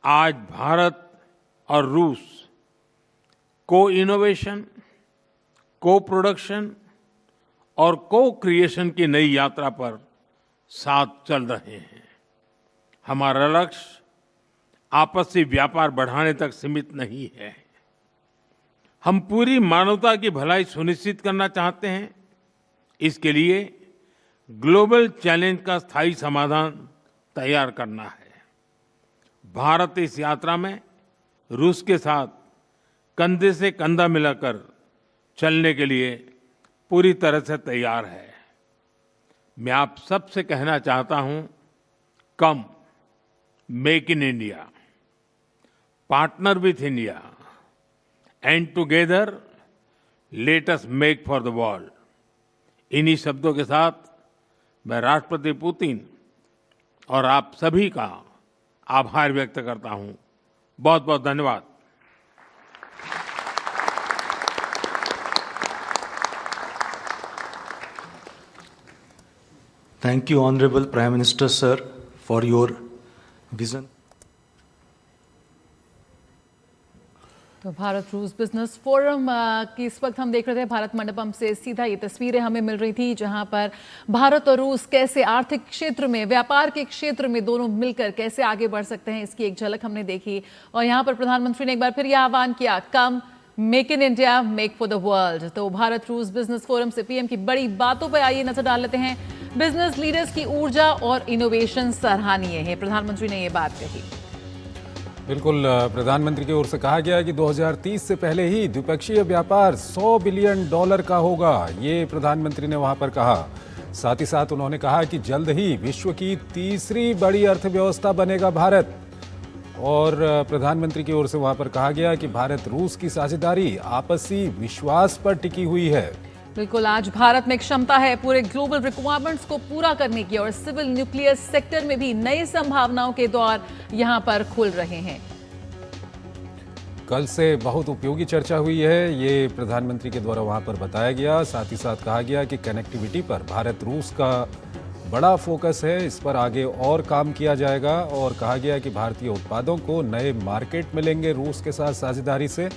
आज भारत और रूस को इनोवेशन, को प्रोडक्शन और को क्रिएशन की नई यात्रा पर साथ चल रहे हैं। हमारा लक्ष्य आपसी व्यापार बढ़ाने तक सीमित नहीं है। हम पूरी मानवता की भलाई सुनिश्चित करना चाहते हैं। इसके लिए ग्लोबल चैलेंज का स्थायी समाधान तैयार करना है। भारत इस यात्रा में रूस के साथ कंधे से कंधा मिलाकर चलने के लिए पूरी तरह से तैयार है। मैं आप सबसे कहना चाहता हूं, कम make in India, partner with India and together let us make for the world. इन्हीं शब्दों के साथ मैं राष्ट्रपति पुतिन और आप सभी का आभार व्यक्त करता हूं। बहुत बहुत धन्यवाद। Thank you, Honorable Prime Minister, sir, for your vision. तो भारत रूस बिजनेस फोरम की इस वक्त हम देख रहे थे भारत मंडपम से सीधा ये तस्वीरें हमें मिल रही थी, जहां पर भारत और रूस कैसे आर्थिक क्षेत्र में, व्यापार के क्षेत्र में दोनों मिलकर कैसे आगे बढ़ सकते हैं, इसकी एक झलक हमने देखी। और यहां पर प्रधानमंत्री ने एक बार फिर यह आह्वान किया, कम make in India, make for the world. तो भारत रूस बिजनेस फोरम से पीएम की बड़ी बातों पर आइए नजर डाल लेते हैं। बिजनेस लीडर्स की ऊर्जा और इनोवेशन सराहनीय है, प्रधानमंत्री ने ये बात कही। बिल्कुल, प्रधानमंत्री की ओर से कहा गया है कि 2030 से पहले ही द्विपक्षीय व्यापार $100 बिलियन का होगा, ये प्रधानमंत्री ने वहां पर कहा। साथ ही साथ उन्होंने कहा कि जल्द ही विश्व की तीसरी बड़ी अर्थव्यवस्था बनेगा भारत। और प्रधानमंत्री की ओर से वहां पर कहा गया कि भारत रूस की साझेदारी आपसी विश्वास पर टिकी हुई है। बिल्कुल, आज भारत में क्षमता है पूरे ग्लोबल रिक्वायरमेंट्स को पूरा करने की और सिविल न्यूक्लियर सेक्टर में भी नई संभावनाओं के द्वार यहां पर खुल रहे हैं। कल से बहुत उपयोगी चर्चा हुई है, ये प्रधानमंत्री के द्वारा वहां पर बताया गया। साथ ही साथ कहा गया कि कनेक्टिविटी पर भारत रूस का बड़ा फोकस है, इस पर आगे और काम किया जाएगा। और कहा गया कि भारतीय उत्पादों को नए मार्केट मिलेंगे रूस के साथ साझेदारी से।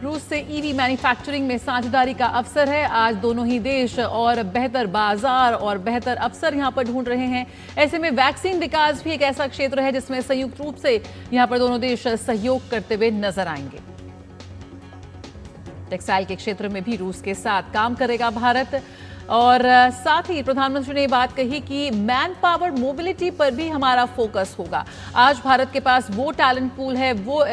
रूस से ईवी मैन्युफैक्चरिंग में साझेदारी का अवसर है। आज दोनों ही देश और बेहतर बाजार और बेहतर अवसर यहां पर ढूंढ रहे हैं। ऐसे में वैक्सीन विकास भी एक ऐसा क्षेत्र है जिसमें संयुक्त रूप से यहां पर दोनों देश सहयोग करते हुए नजर आएंगे। टेक्सटाइल के क्षेत्र में भी रूस के साथ काम करेगा भारत। और साथ ही प्रधानमंत्री ने ये बात कही कि मैन पावर मोबिलिटी पर भी हमारा फोकस होगा। आज भारत के पास वो टैलेंट पूल है, वो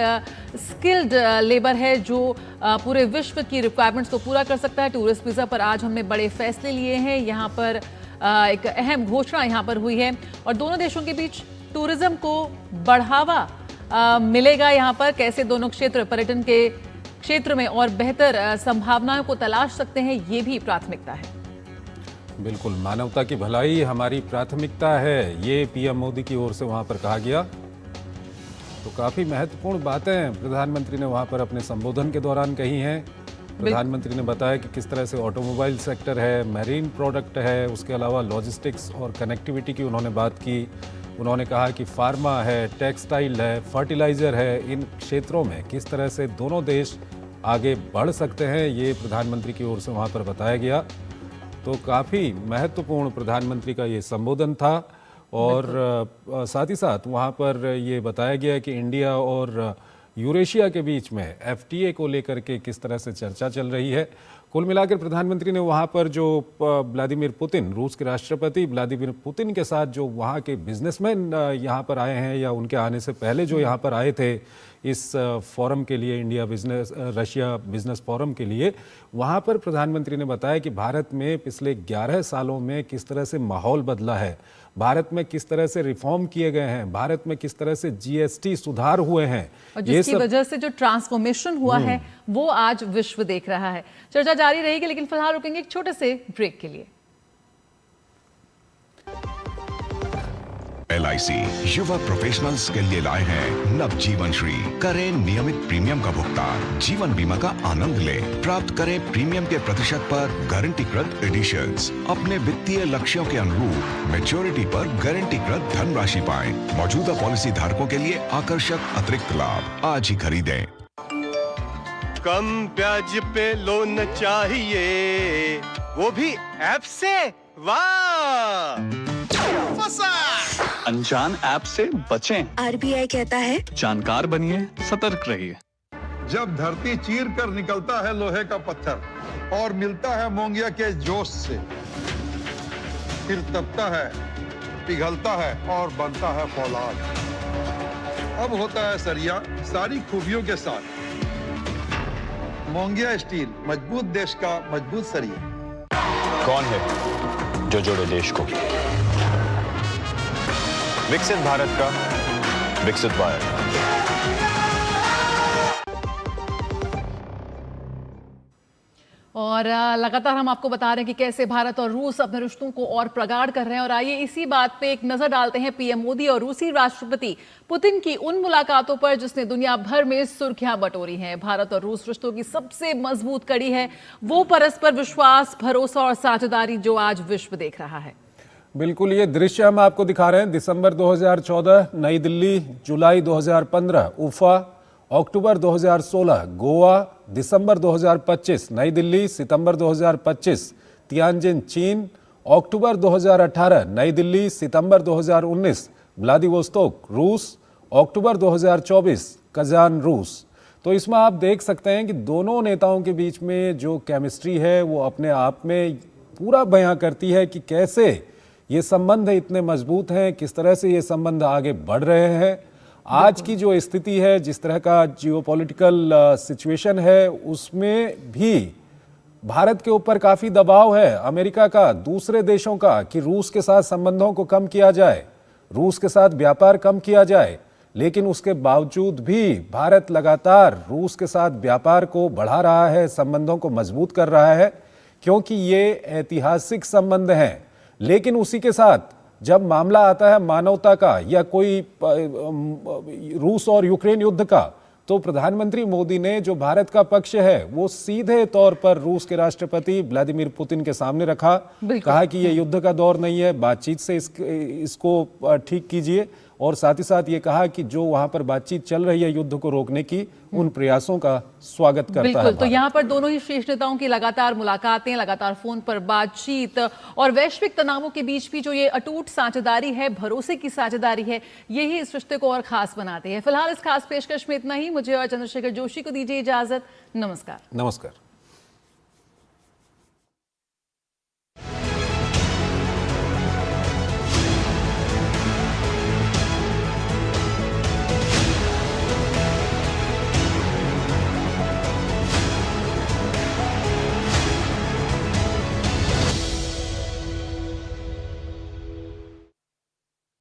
स्किल्ड लेबर है जो पूरे विश्व की रिक्वायरमेंट्स को पूरा कर सकता है। टूरिस्ट वीज़ा पर आज हमने बड़े फैसले लिए हैं, यहाँ पर एक अहम घोषणा यहाँ पर हुई है। और दोनों देशों के बीच टूरिज्म को बढ़ावा मिलेगा। यहाँ पर कैसे दोनों क्षेत्र पर्यटन के क्षेत्र में और बेहतर संभावनाओं को तलाश सकते हैं, ये भी प्राथमिकता है। बिल्कुल, मानवता की भलाई हमारी प्राथमिकता है, ये पीएम मोदी की ओर से वहां पर कहा गया। तो काफी महत्वपूर्ण बातें प्रधानमंत्री ने वहां पर अपने संबोधन के दौरान कही हैं। प्रधानमंत्री ने बताया कि किस तरह से ऑटोमोबाइल सेक्टर है, मैरीन प्रोडक्ट है, उसके अलावा लॉजिस्टिक्स और कनेक्टिविटी की उन्होंने बात की। उन्होंने कहा कि फार्मा है, टेक्सटाइल है, फर्टिलाइजर है, इन क्षेत्रों में किस तरह से दोनों देश आगे बढ़ सकते हैं, ये प्रधानमंत्री की ओर से वहाँ पर बताया गया। तो काफ़ी महत्वपूर्ण प्रधानमंत्री का ये संबोधन था। और साथ ही साथ वहाँ पर ये बताया गया कि इंडिया और यूरेशिया के बीच में FTA को लेकर के किस तरह से चर्चा चल रही है। कुल मिलाकर प्रधानमंत्री ने वहाँ पर जो व्लादिमीर पुतिन, रूस के राष्ट्रपति व्लादिमीर पुतिन के साथ जो वहाँ के बिजनेसमैन यहाँ पर आए हैं या उनके आने से पहले जो यहाँ पर आए थे इस फोरम के लिए, India business Russia business forum के लिए, वहाँ पर प्रधानमंत्री ने बताया कि भारत में पिछले 11 सालों में किस तरह से माहौल बदला है, भारत में किस तरह से रिफॉर्म किए गए हैं, भारत में किस तरह से GST सुधार हुए हैं, और जिसकी वजह से जो ट्रांसफॉर्मेशन हुआ है वो आज विश्व देख रहा है। चर्चा जारी रहेगी, लेकिन फिलहाल रुकेंगे एक छोटे से ब्रेक के लिए। LIC युवा प्रोफेशनल्स के लिए लाए हैं नवजीवन श्री। करें नियमित प्रीमियम का भुगतान, जीवन बीमा का आनंद लें, प्राप्त करें प्रीमियम के प्रतिशत पर गारंटीकृत एडिशंस, अपने वित्तीय लक्ष्यों के अनुरूप मैच्योरिटी पर गारंटीकृत धनराशि पाएं। मौजूदा पॉलिसी धारकों के लिए आकर्षक अतिरिक्त लाभ आज ही खरीदें। कम ब्याज पे लोन चाहिए, वो भी ऐप से। वाह, अनजान ऐप से बचें। RBI कहता है जानकार बनिए, सतर्क रहिए। जब धरती चीर कर निकलता है लोहे का पत्थर और मिलता है मोंगिया के जोश से, फिर तपता है, पिघलता है और बनता है फौलाद। अब होता है सरिया सारी खूबियों के साथ। मोंगिया स्टील, मजबूत देश का मजबूत सरिया। कौन है जो जोड़े देश को? विकसित भारत का विकसित भारत। और लगातार हम आपको बता रहे हैं कि कैसे भारत और रूस अपने रिश्तों को और प्रगाढ़ कर रहे हैं। और आइए इसी बात पे एक नजर डालते हैं पीएम मोदी और रूसी राष्ट्रपति पुतिन की उन मुलाकातों पर जिसने दुनिया भर में सुर्खियां बटोरी हैं। भारत और रूस रिश्तों की सबसे मजबूत कड़ी है वो परस्पर विश्वास, भरोसा और साझेदारी जो आज विश्व देख रहा है। बिल्कुल, ये दृश्य हम आपको दिखा रहे हैं। दिसंबर 2014 नई दिल्ली, जुलाई 2015 उफा, अक्टूबर 2016 गोवा, दिसंबर 2025 नई दिल्ली, सितंबर 2025 तियानजिन चीन, अक्टूबर 2018 नई दिल्ली, सितंबर 2019 व्लादिवोस्तोक रूस, अक्टूबर 2024 कजान रूस। तो इसमें आप देख सकते हैं कि दोनों नेताओं के बीच में जो केमिस्ट्री है वो अपने आप में पूरा बयां करती है कि कैसे ये संबंध इतने मजबूत हैं, किस तरह से ये संबंध आगे बढ़ रहे हैं। आज की जो स्थिति है, जिस तरह का जियोपॉलिटिकल सिचुएशन है, उसमें भी भारत के ऊपर काफी दबाव है अमेरिका का, दूसरे देशों का, कि रूस के साथ संबंधों को कम किया जाए, रूस के साथ व्यापार कम किया जाए। लेकिन उसके बावजूद भी भारत लगातार रूस के साथ व्यापार को बढ़ा रहा है, संबंधों को मजबूत कर रहा है, क्योंकि ये ऐतिहासिक संबंध हैं। लेकिन उसी के साथ जब मामला आता है मानवता का या कोई रूस और यूक्रेन युद्ध का, तो प्रधानमंत्री मोदी ने जो भारत का पक्ष है वो सीधे तौर पर रूस के राष्ट्रपति व्लादिमीर पुतिन के सामने रखा, कहा कि ये युद्ध का दौर नहीं है, बातचीत से इसको ठीक कीजिए, और साथ ही साथ ये कहा कि जो वहां पर बातचीत चल रही है युद्ध को रोकने की, उन प्रयासों का स्वागत करता है। बिल्कुल, तो यहाँ पर दोनों ही शीर्ष नेताओं की लगातार मुलाकातें, लगातार फोन पर बातचीत और वैश्विक तनावों के बीच भी जो ये अटूट साझेदारी है, भरोसे की साझेदारी है, यही इस रिश्ते को और खास बनाते हैं। फिलहाल इस खास पेशकश में इतना ही। मुझे और चंद्रशेखर जोशी को दीजिए इजाजत। नमस्कार। नमस्कार।